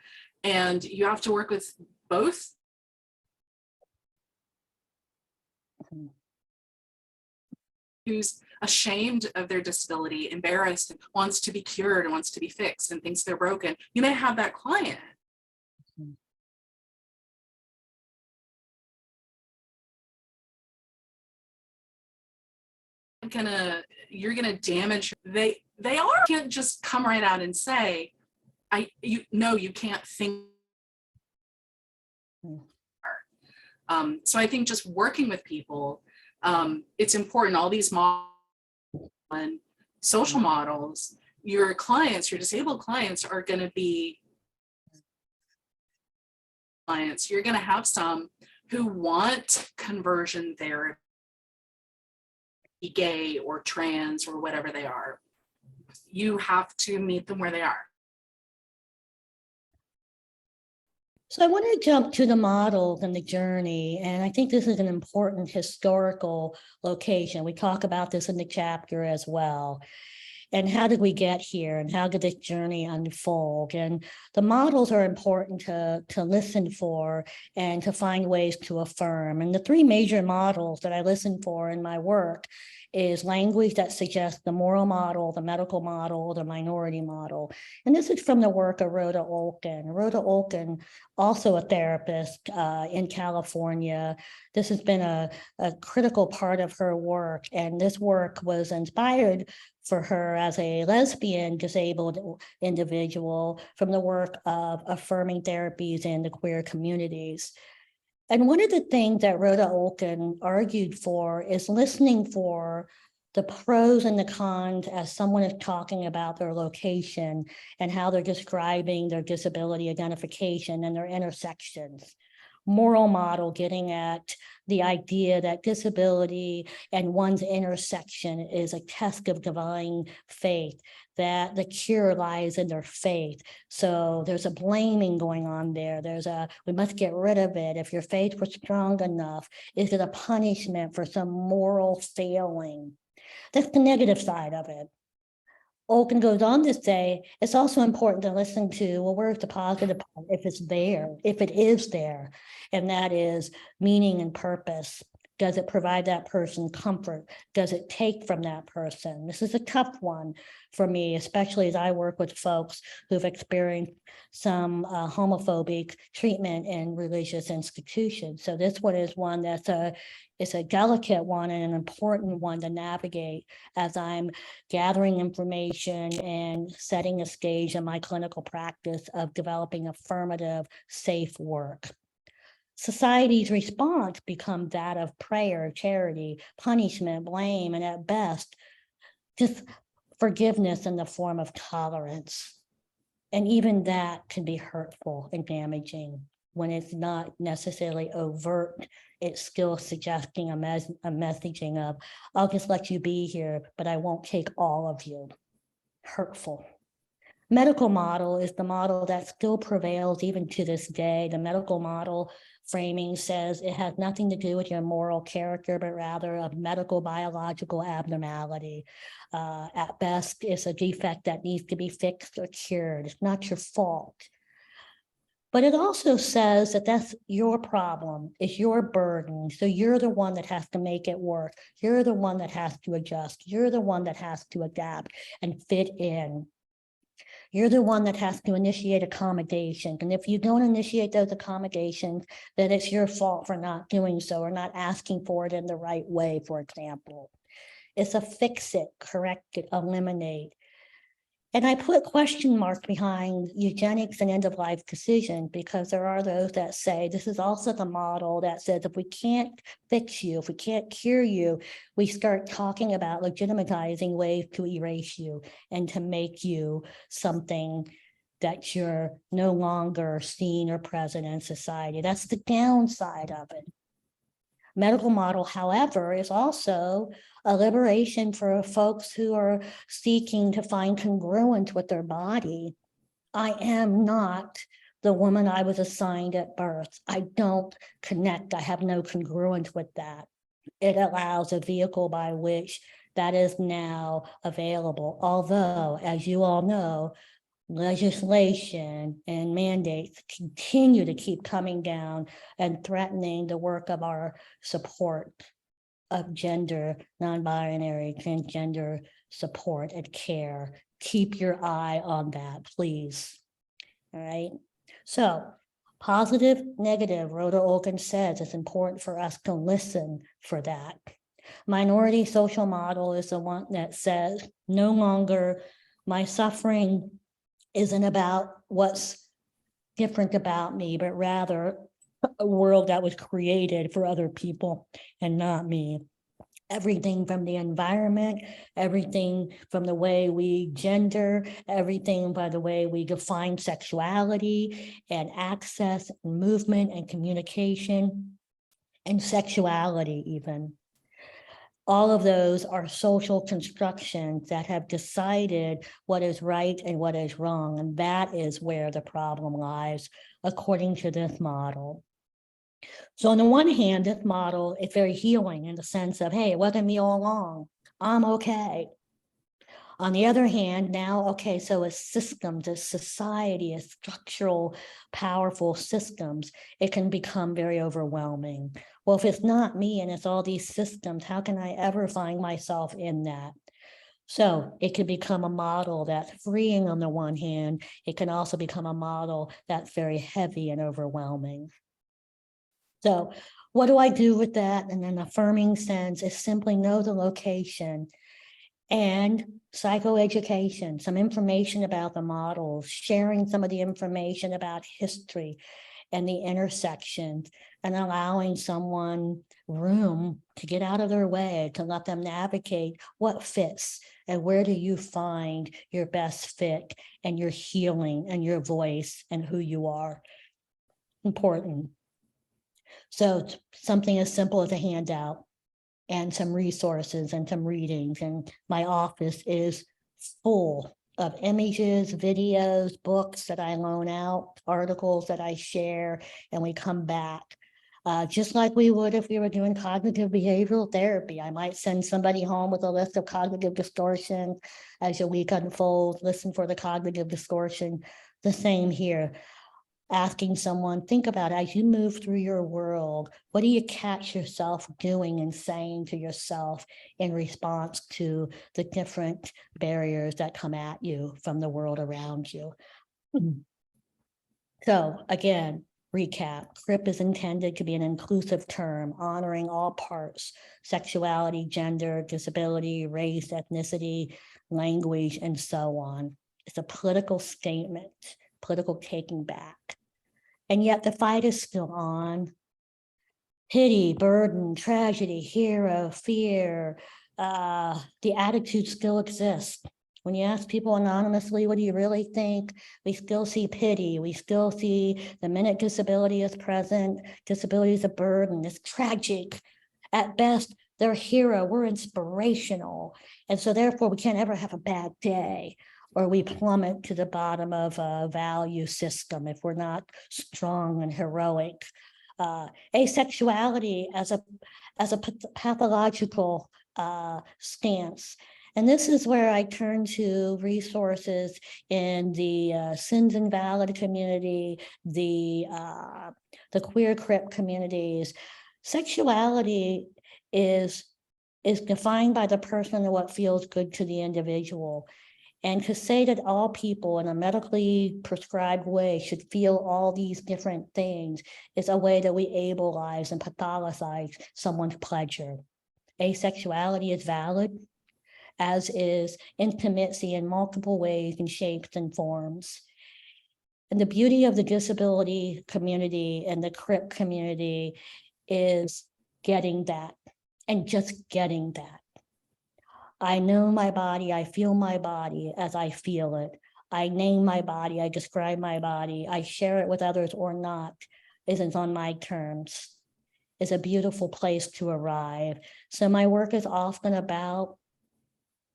And you have to work with both. Who's ashamed of their disability, embarrassed, and wants to be cured and wants to be fixed and thinks they're broken. You may have that client. You're gonna damage. They can't just come right out and say, you can't think. So I think just working with people, it's important. All these social models, your clients, your disabled clients are going to be clients. You're going to have some who want conversion therapy, gay or trans or whatever they are. You have to meet them where they are. So I want to jump to the models and the journey, and I think this is an important historical location. We talk about this in the chapter as well. And how did we get here, and how did this journey unfold? And the models are important to listen for and to find ways to affirm. And the three major models that I listen for in my work is language that suggests the moral model, the medical model, the minority model. And this is from the work of Rhoda Olkin. Rhoda Olkin, also a therapist in California. This has been a critical part of her work. And this work was inspired for her as a lesbian disabled individual from the work of affirming therapies in the queer communities. And one of the things that Rhoda Olkin argued for is listening for the pros and the cons as someone is talking about their location and how they're describing their disability identification and their intersections. Moral model getting at the idea that disability and one's intersection is a test of divine faith, that the cure lies in their faith. So there's a blaming going on there. We must get rid of it. If your faith was strong enough, is it a punishment for some moral failing? That's the negative side of it. Olkin goes on to say, it's also important to listen to, well, where's the positive part, if it's there, if it is there, and that is meaning and purpose. Does it provide that person comfort? Does it take from that person? This is a tough one for me, especially as I work with folks who've experienced some homophobic treatment in religious institutions. So this one is one that's it's a delicate one and an important one to navigate as I'm gathering information and setting a stage in my clinical practice of developing affirmative, safe work. Society's response becomes that of prayer, charity, punishment, blame, and at best, just forgiveness in the form of tolerance. And even that can be hurtful and damaging when it's not necessarily overt. It's still suggesting a messaging of, I'll just let you be here, but I won't take all of you. Hurtful. Medical model is the model that still prevails even to this day. The medical model framing says it has nothing to do with your moral character, but rather a medical biological abnormality. At best, it's a defect that needs to be fixed or cured. It's not your fault. But it also says that that's your problem, it's your burden. So you're the one that has to make it work. You're the one that has to adjust. You're the one that has to adapt and fit in. You're the one that has to initiate accommodations. And if you don't initiate those accommodations, then it's your fault for not doing so or not asking for it in the right way, for example. It's a fix it, correct it, eliminate. And I put question marks behind eugenics and end-of-life decision because there are those that say this is also the model that says if we can't fix you, if we can't cure you, we start talking about legitimatizing ways to erase you and to make you something that you're no longer seen or present in society. That's the downside of it. Medical model, however, is also a liberation for folks who are seeking to find congruence with their body. I am not the woman I was assigned at birth. I don't connect. I have no congruence with that. it allows a vehicle by which that is now available. Although, as you all know, legislation and mandates continue to keep coming down and threatening the work of our support of gender, non-binary, transgender support and care. Keep your eye on that, please. All right. So positive, negative, Rhoda Olkin says it's important for us to listen for that. Minority social model is the one that says no longer my suffering isn't about what's different about me, but rather a world that was created for other people and not me. Everything from the environment, everything from the way we gender, everything by the way we define sexuality and access and movement and communication and sexuality even. All of those are social constructions that have decided what is right and what is wrong. And that is where the problem lies, according to this model. So on the one hand, this model is very healing in the sense of, hey, it wasn't me all along. I'm okay. On the other hand, now, okay, so as systems, as society, as structural, powerful systems, it can become very overwhelming. Well, if it's not me and it's all these systems, how can I ever find myself in that? So it can become a model that's freeing on the one hand. It can also become a model that's very heavy and overwhelming. So what do I do with that? In an affirming sense is simply know the location and psychoeducation, some information about the models, sharing some of the information about history and the intersections, and allowing someone room to get out of their way, to let them navigate what fits and where do you find your best fit and your healing and your voice and who you are. Important. So something as simple as a handout and some resources and some readings. And my office is full of images, videos, books that I loan out, articles that I share, and we come back. Just like we would if we were doing cognitive behavioral therapy. I might send somebody home with a list of cognitive distortions as your week unfolds, listen for the cognitive distortion. The same here. Asking someone, think about it, as you move through your world, what do you catch yourself doing and saying to yourself in response to the different barriers that come at you from the world around you? So again, recap, CRIP is intended to be an inclusive term, honoring all parts, sexuality, gender, disability, race, ethnicity, language, and so on. It's a political statement, political taking back. And yet the fight is still on. Pity, burden, tragedy, hero, fear, the attitude still exists. When you ask people anonymously, what do you really think? We still see pity. We still see the minute disability is present, disability is a burden, it's tragic. At best, they're a hero, we're inspirational. And so therefore we can't ever have a bad day, or we plummet to the bottom of a value system if we're not strong and heroic. Asexuality as a pathological stance. And this is where I turn to resources in the Sins Invalid community, the queer CRIP communities. Sexuality is defined by the person and what feels good to the individual. And to say that all people in a medically prescribed way should feel all these different things is a way that we ableize and pathologize someone's pleasure. Asexuality is valid, as is intimacy in multiple ways and shapes and forms. And the beauty of the disability community and the CRIP community is getting that and just getting that. I know my body, I feel my body as I feel it. I name my body, I describe my body, I share it with others or not, isn't on my terms. It's a beautiful place to arrive. So my work is often about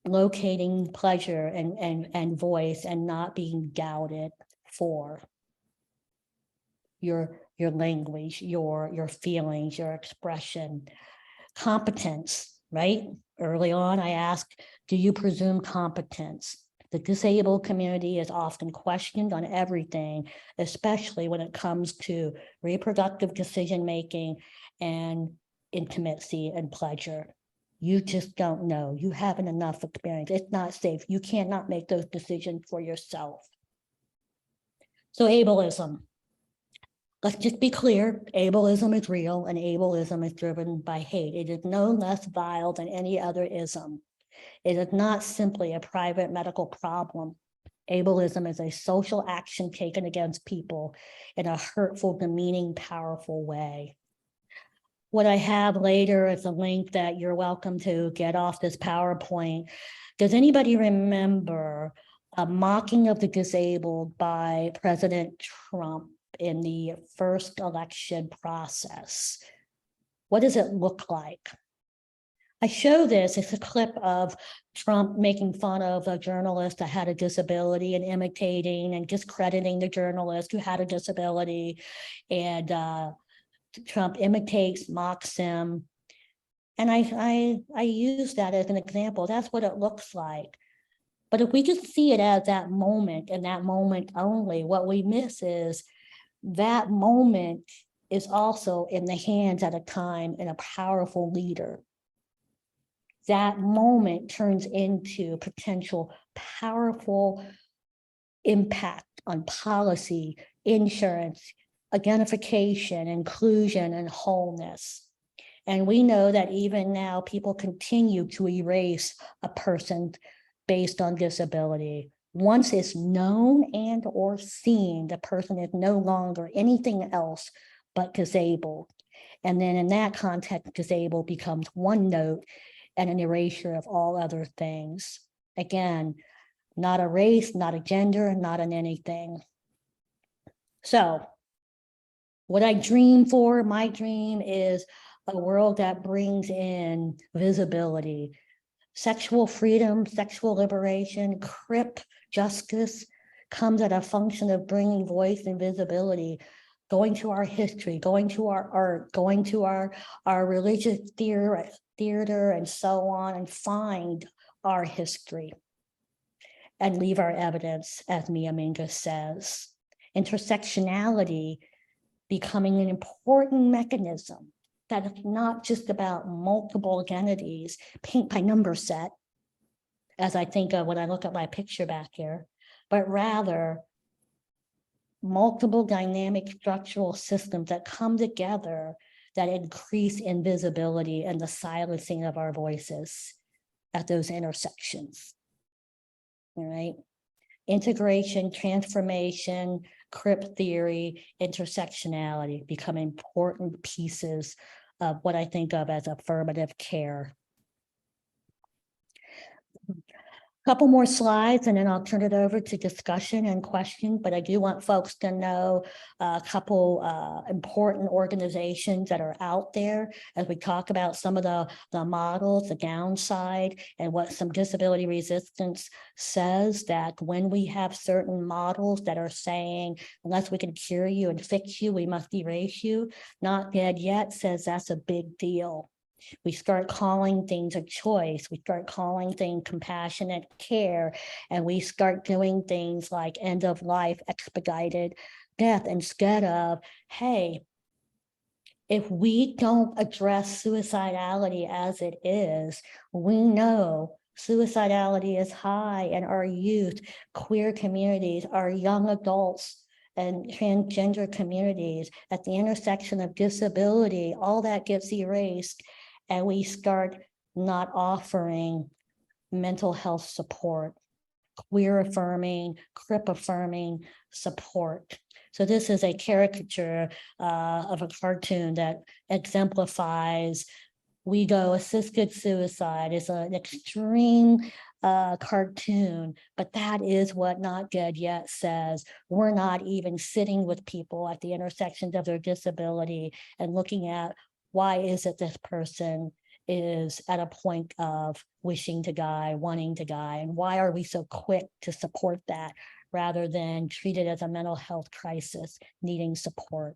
locating pleasure and voice and not being doubted for your language, your feelings, your expression. Competence, right? Early on, I asked, do you presume competence? The disabled community is often questioned on everything, especially when it comes to reproductive decision-making and intimacy and pleasure. You just don't know. You haven't enough experience. It's not safe. You cannot make those decisions for yourself. So ableism. Let's just be clear, ableism is real and ableism is driven by hate. It is no less vile than any other ism. It is not simply a private medical problem. Ableism is a social action taken against people in a hurtful, demeaning, powerful way. What I have later is a link that you're welcome to get off this PowerPoint. Does anybody remember a mocking of the disabled by President Trump in the first election process? What does it look like? I show this, it's a clip of Trump making fun of a journalist that had a disability and imitating and discrediting the journalist who had a disability. And Trump imitates, mocks him. And I use that as an example. That's what it looks like. But if we just see it as that moment and that moment only, what we miss is that moment is also in the hands at a time in a powerful leader. That moment turns into potential powerful impact on policy, insurance, identification, inclusion, and wholeness. And we know that even now people continue to erase a person based on disability. Once it's known and or seen, the person is no longer anything else but disabled. And then in that context, disabled becomes one note and an erasure of all other things. Again, not a race, not a gender, not an anything. So what I dream for, my dream is a world that brings in visibility, sexual freedom, sexual liberation, CRIP justice comes at a function of bringing voice and visibility, going to our history, going to our art, going to our religious theater and so on, and find our history and leave our evidence, as Mia Mingus says. Intersectionality becoming an important mechanism that is not just about multiple identities, paint by number set, as I think of when I look at my picture back here, but rather multiple dynamic structural systems that come together that increase invisibility and the silencing of our voices at those intersections. All right. Integration, transformation, CRIP theory, intersectionality become important pieces of what I think of as affirmative care. Couple more slides and then I'll turn it over to discussion and questions, but I do want folks to know a couple important organizations that are out there as we talk about some of the models, the downside, and what some disability resistance says, that when we have certain models that are saying, unless we can cure you and fix you, we must erase you, Not Dead Yet says that's a big deal. We start calling things a choice. We start calling things compassionate care, and we start doing things like end of life, expedited death, instead of, hey, if we don't address suicidality as it is, we know suicidality is high in our youth, queer communities, our young adults, and transgender communities. At the intersection of disability, all that gets erased, and we start not offering mental health support, queer affirming, CRIP affirming support. So this is a caricature of a cartoon that exemplifies WeGo assisted suicide. Is an extreme cartoon, but that is what Not Dead Yet says. We're not even sitting with people at the intersections of their disability and looking at why is it this person is at a point of wishing to die, wanting to die, and why are we so quick to support that rather than treat it as a mental health crisis needing support?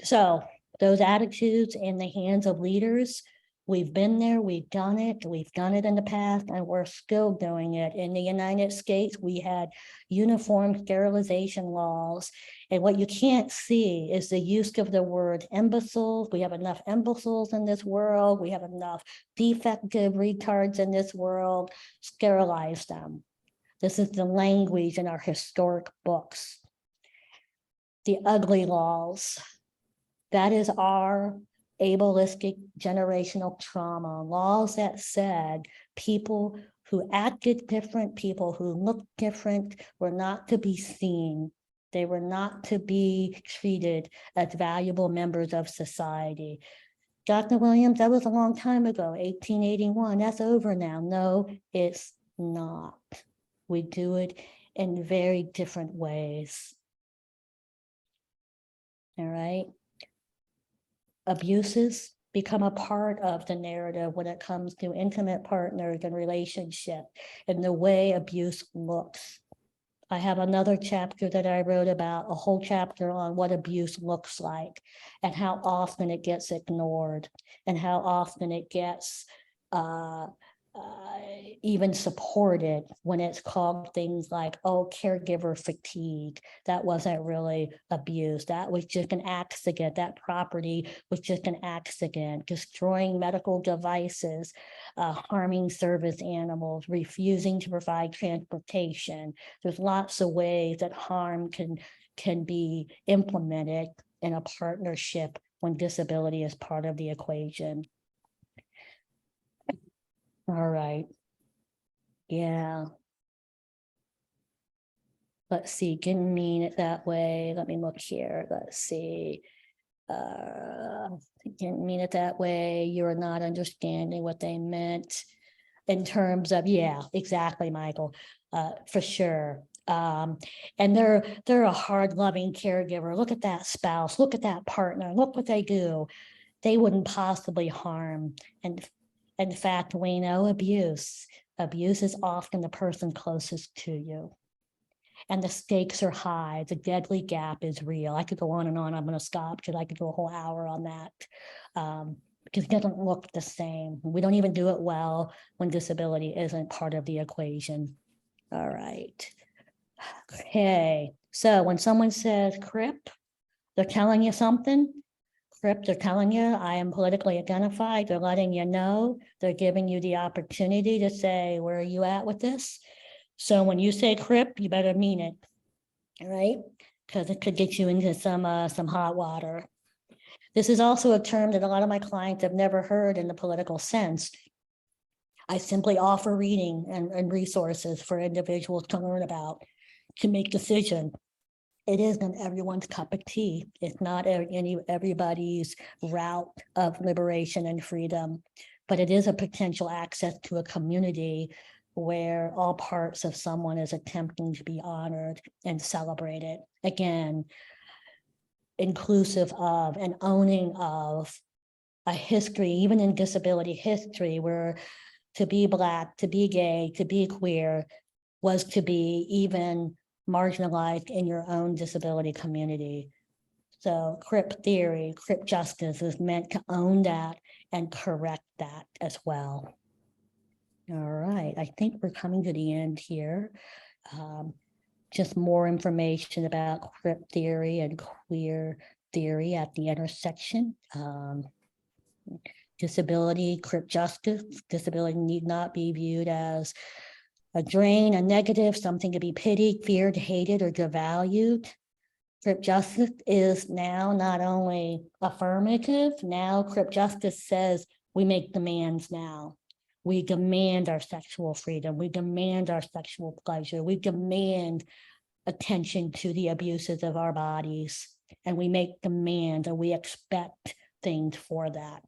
So those attitudes in the hands of leaders. We've been there, we've done it in the past, and we're still doing it. In the United States, we had uniform sterilization laws. And what you can't see is the use of the word imbeciles. We have enough imbeciles in this world. We have enough defective retards in this world. Sterilize them. This is the language in our historic books. The ugly laws. That is our ableistic generational trauma. Laws that said people who acted different, people who looked different were not to be seen. They were not to be treated as valuable members of society. Dr. Williams, that was a long time ago, 1881. That's over now. No, it's not. We do it in very different ways. All right. Abuses become a part of the narrative when it comes to intimate partners and relationship and the way abuse looks. I have another chapter that I wrote about, a whole chapter on what abuse looks like and how often it gets ignored and how often it gets even supported when it's called things like, oh, caregiver fatigue. That wasn't really abuse. That was just an accident. That property was just an accident. Destroying medical devices, harming service animals, refusing to provide transportation. There's lots of ways that harm can be implemented in a partnership when disability is part of the equation. All right. Yeah. Let's see, didn't mean it that way. Let me look here. Let's see. Didn't mean it that way. You're not understanding what they meant in terms of, yeah, exactly, Michael, for sure. And they're a hard loving caregiver. Look at that spouse, look at that partner, look what they do. They wouldn't possibly harm. And in fact, we know abuse is often the person closest to you. And the stakes are high. The deadly gap is real. I could go on and on. I'm going to stop because I could go a whole hour on that. Because it doesn't look the same. We don't even do it well when disability isn't part of the equation. All right. Okay. So when someone says CRIP, they're telling you something. CRIP, they're telling you, I am politically identified. They're letting you know. They're giving you the opportunity to say, where are you at with this? So when you say CRIP, you better mean it, all right? Because it could get you into some hot water. This is also a term that a lot of my clients have never heard in the political sense. I simply offer reading and resources for individuals to learn about, to make decisions. It isn't everyone's cup of tea. It's not everybody's route of liberation and freedom, but it is a potential access to a community where all parts of someone is attempting to be honored and celebrated. Again, inclusive of and owning of a history, even in disability history, where to be Black, to be gay, to be queer was to be even marginalized in your own disability community. So CRIP theory, CRIP justice is meant to own that and correct that as well. All right, I think we're coming to the end here. Just more information about CRIP theory and queer theory at the intersection. Disability, CRIP justice, disability need not be viewed as a drain, a negative, something to be pitied, feared, hated, or devalued. CRIP justice is now not only affirmative, now CRIP justice says we make demands now. We demand our sexual freedom. We demand our sexual pleasure. We demand attention to the abuses of our bodies. And we make demands and we expect things for that.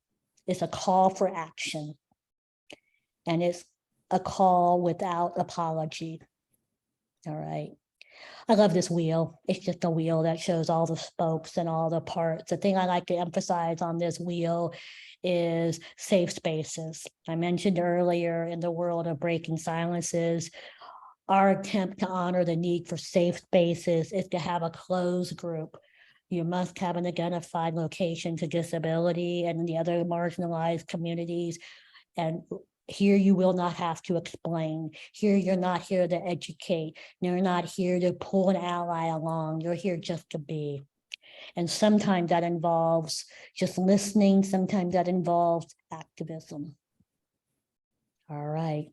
It's a call for action. And it's a call without apology. All right. I love this wheel. It's just a wheel that shows all the spokes and all the parts. The thing I like to emphasize on this wheel is safe spaces. I mentioned earlier in the world of breaking silences, our attempt to honor the need for safe spaces is to have a closed group You must have an identified location to disability and the other marginalized communities. And here you will not have to explain. Here you're not here to educate. You're not here to pull an ally along. You're here just to be. And sometimes that involves just listening. Sometimes that involves activism. All right.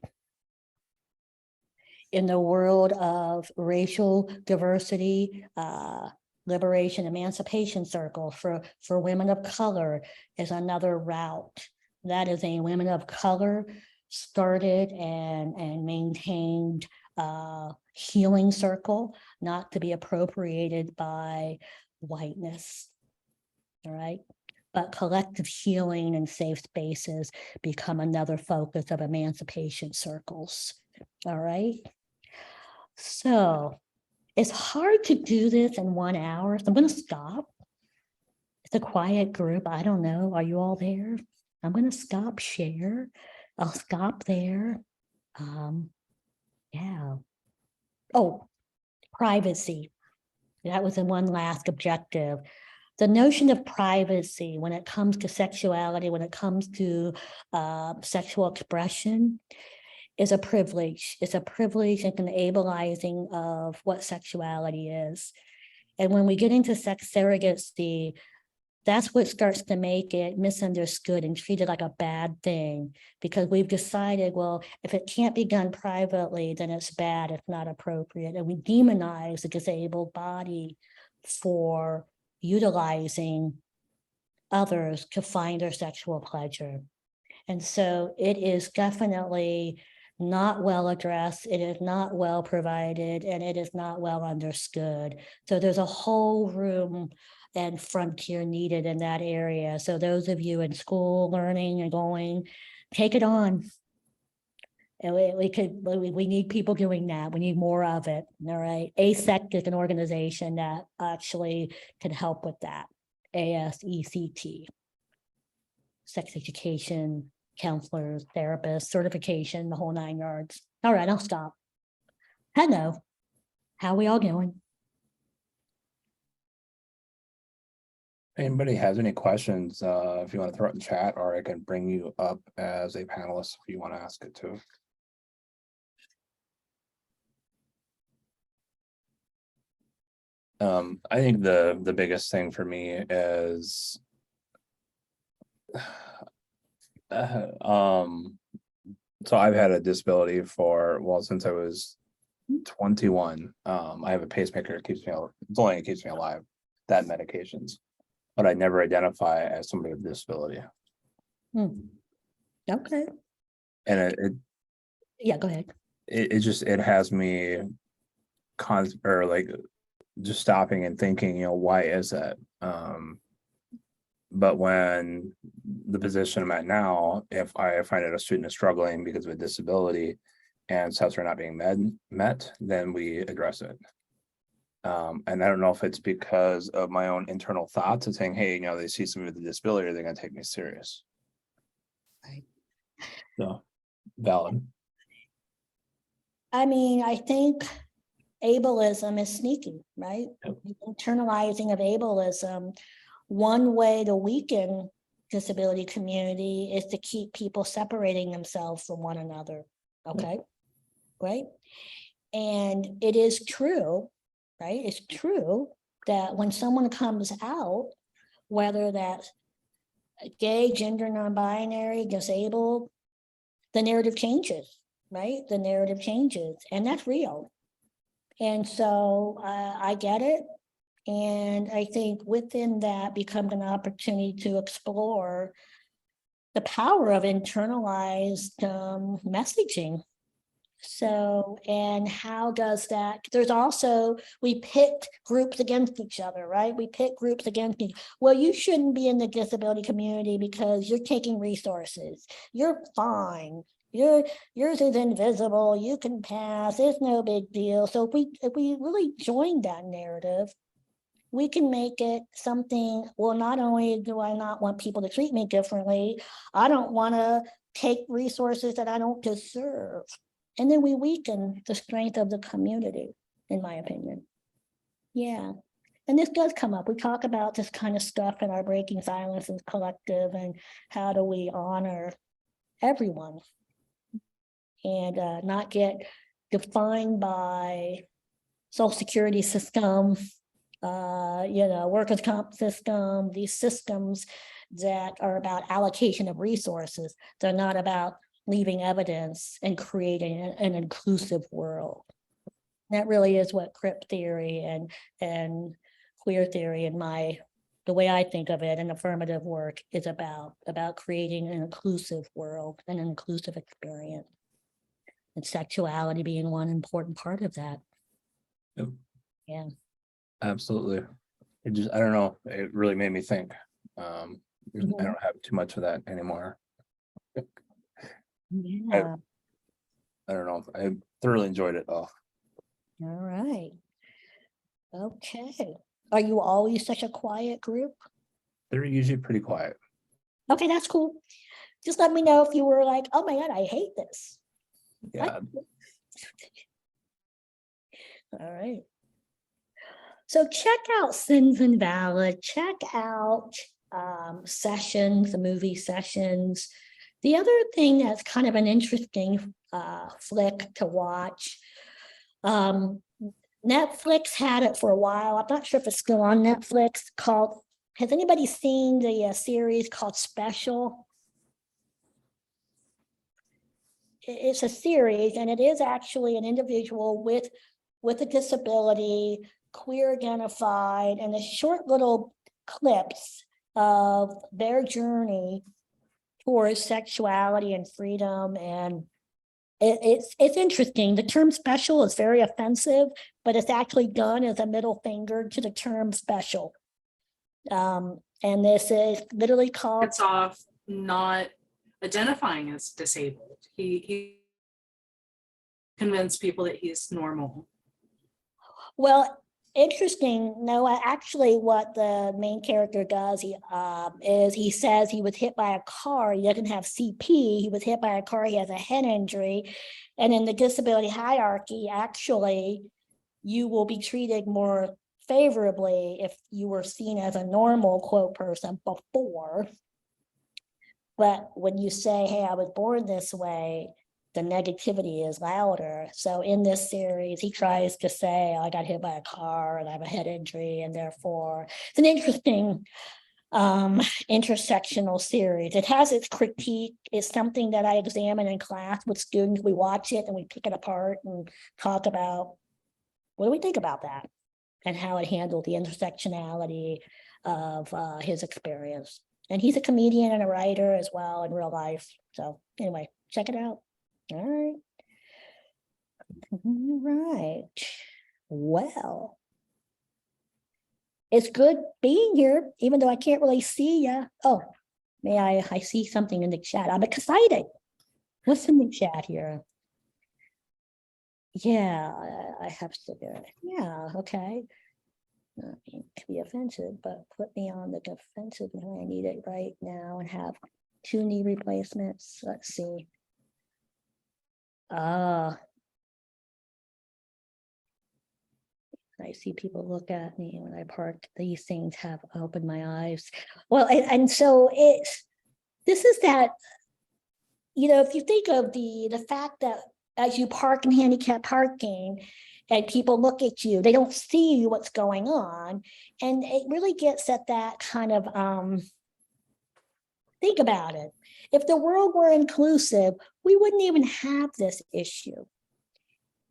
In the world of racial diversity, liberation, emancipation circle for women of color is another route. That is a women of color started and maintained healing circle, not to be appropriated by whiteness. All right. But collective healing and safe spaces become another focus of emancipation circles. All right. So it's hard to do this in 1 hour. So I'm going to stop. It's a quiet group. I don't know. Are you all there? I'm going to stop share. I'll stop there. Yeah. Oh, privacy. That was the one last objective. The notion of privacy when it comes to sexuality, when it comes to sexual expression, is a privilege. It's a privilege and enabling of what sexuality is. And when we get into sex surrogacy, that's what starts to make it misunderstood and treated like a bad thing, because we've decided, well, if it can't be done privately, then it's bad, it's not appropriate. And we demonize the disabled body for utilizing others to find their sexual pleasure. And so it is definitely not well addressed, it is not well provided, and it is not well understood. So there's a whole room and frontier needed in that area. So those of you in school learning and going, take it on. And we need people doing that. We need more of it. All right. ASECT is an organization that actually can help with that. ASECT. Sex education, counselors, therapists, certification, the whole 9 yards. All right, I'll stop. Hello, how are we all doing? Anybody has any questions, if you want to throw it in the chat, or I can bring you up as a panelist if you want to ask it too. I think the biggest thing for me is so I've had a disability for, well, since I was 21. I have a pacemaker that keeps me, it's only it keeps me alive, that medications, but I never identify as somebody with a disability. Okay. And Yeah, go ahead. it has me just stopping and thinking, why is that? But when the position I'm at now, if I find that a student is struggling because of a disability and steps are not being met, then we address it. And I don't know if it's because of my own internal thoughts of saying, hey, they see somebody with a disability, they're going to take me serious. Right. So, valid. I mean, I think ableism is sneaky, right? Yep. Internalizing of ableism. One way to weaken disability community is to keep people separating themselves from one another. Okay, right? And it is true, right? It's true that when someone comes out, whether that's gay, gender non-binary, disabled, the narrative changes, right? The narrative changes, and that's real. And so I get it. And I think within that becomes an opportunity to explore the power of internalized messaging. So, and how does that, there's also, we pit groups against each other, right? We pit groups against each, well, you shouldn't be in the disability community because you're taking resources. You're fine. Yours is invisible. You can pass. It's no big deal. So if we really join that narrative, we can make it something, well, not only do I not want people to treat me differently, I don't want to take resources that I don't deserve. And then we weaken the strength of the community, in my opinion. Yeah. and this does come up. We talk about this kind of stuff in our Breaking Silences collective and how do we honor everyone and not get defined by Social Security system, workers' comp system, these systems that are about allocation of resources. They're not about leaving evidence and creating an inclusive world. That really is what crip theory and queer theory and the way I think of it and affirmative work is about creating an inclusive world and an inclusive experience. And sexuality being one important part of that. Yep. Yeah. Absolutely. I don't know, it really made me think. I Mhm. don't have too much of that anymore. Yeah. I don't know. I thoroughly enjoyed it though. All right. Okay. Are you always such a quiet group? They're usually pretty quiet. Okay, that's cool. Just let me know if you were like, oh my God, I hate this. Yeah. All right. So check out Sins Invalid, check out Sessions, the movie Sessions. The other thing that's kind of an interesting flick to watch, Netflix had it for a while. I'm not sure if it's still on Netflix, has anybody seen the series called Special? It's a series and it is actually an individual with a disability, queer identified, and a short little clips of their journey towards sexuality and freedom. And it's interesting. The term special is very offensive, but it's actually done as a middle finger to the term special. And this is literally called It's off not identifying as disabled. He convinced people that he's normal. Well, interesting. No, actually, what the main character does, is he says he was hit by a car. He doesn't have CP. He was hit by a car. He has a head injury, and in the disability hierarchy, actually, you will be treated more favorably if you were seen as a normal quote person before. But when you say, "Hey, I was born this way," the negativity is louder. So in this series, he tries to say, I got hit by a car and I have a head injury, and therefore it's an interesting intersectional series. It has its critique. It's something that I examine in class with students. We watch it and we pick it apart and talk about what do we think about that and how it handled the intersectionality of his experience. And he's a comedian and a writer as well in real life. So anyway, check it out. All right. All right. Well, it's good being here, even though I can't really see you. Oh, I see something in the chat. I'm excited. What's in the chat here? Yeah, I have to do it. Yeah, okay. I mean, it can be offensive, but put me on the defensive when I need it right now and have 2 knee replacements. Let's see. I see people look at me when I park. These things have opened my eyes. Well, and so this is that, if you think of the fact that as you park in handicap parking and people look at you, they don't see what's going on. And it really gets at that kind of, think about it. If the world were inclusive, we wouldn't even have this issue.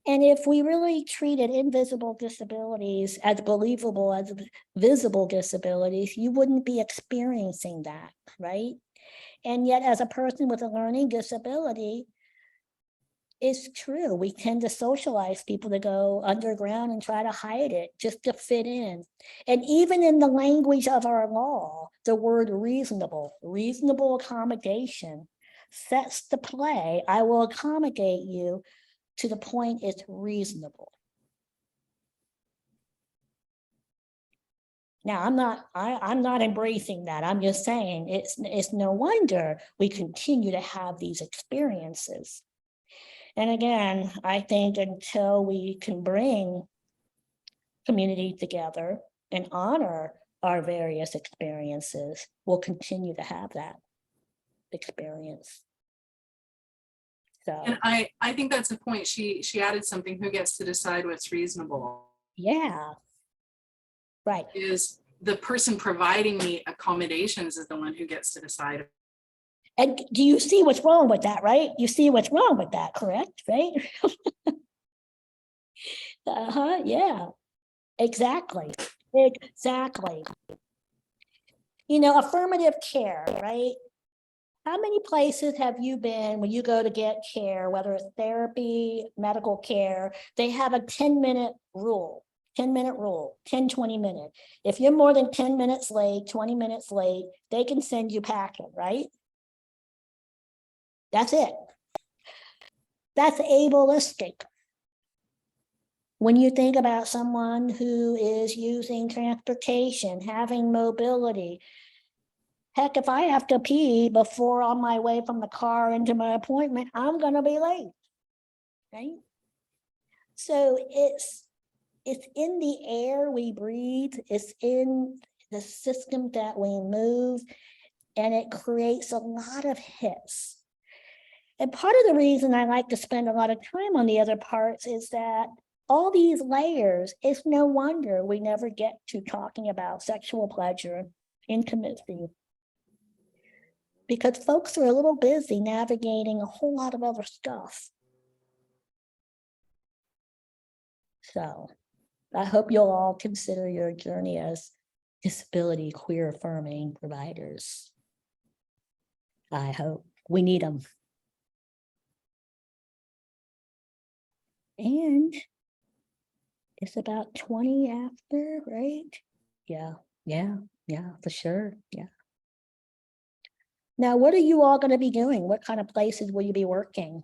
And if we really treated invisible disabilities as believable as visible disabilities, you wouldn't be experiencing that, right? And yet, as a person with a learning disability, it's true. We tend to socialize people to go underground and try to hide it just to fit in. And even in the language of our law, the word reasonable accommodation sets the play. I will accommodate you to the point it's reasonable. Now, I'm not embracing that. I'm just saying it's no wonder we continue to have these experiences. And again, I think until we can bring community together, and honor our various experiences will continue to have that experience. So, And I think that's a point. She added something, who gets to decide what's reasonable? yeah. Right. Is the person providing me accommodations is the one who gets to decide. And do you see what's wrong with that, right? You see what's wrong with that, correct? Right? Yeah, exactly. Exactly. You know, affirmative care, right? How many places have you been when you go to get care, whether it's therapy, medical care, they have a 10-minute rule, 10-minute rule, 10, 20 minutes. If you're more than 10 minutes late, 20 minutes late, they can send you packing, right? That's it. That's ableistic. When you think about someone who is using transportation, having mobility, heck, if I have to pee before on my way from the car into my appointment, I'm going to be late, right? So it's in the air we breathe, it's in the system that we move, and it creates a lot of hits. And part of the reason I like to spend a lot of time on the other parts is that all these layers, it's no wonder we never get to talking about sexual pleasure, intimacy, because folks are a little busy navigating a whole lot of other stuff. So I hope you'll all consider your journey as disability queer affirming providers. I hope we need them. And it's about 20 after, right? Yeah, for sure. Yeah. Now, what are you all going to be doing? What kind of places will you be working?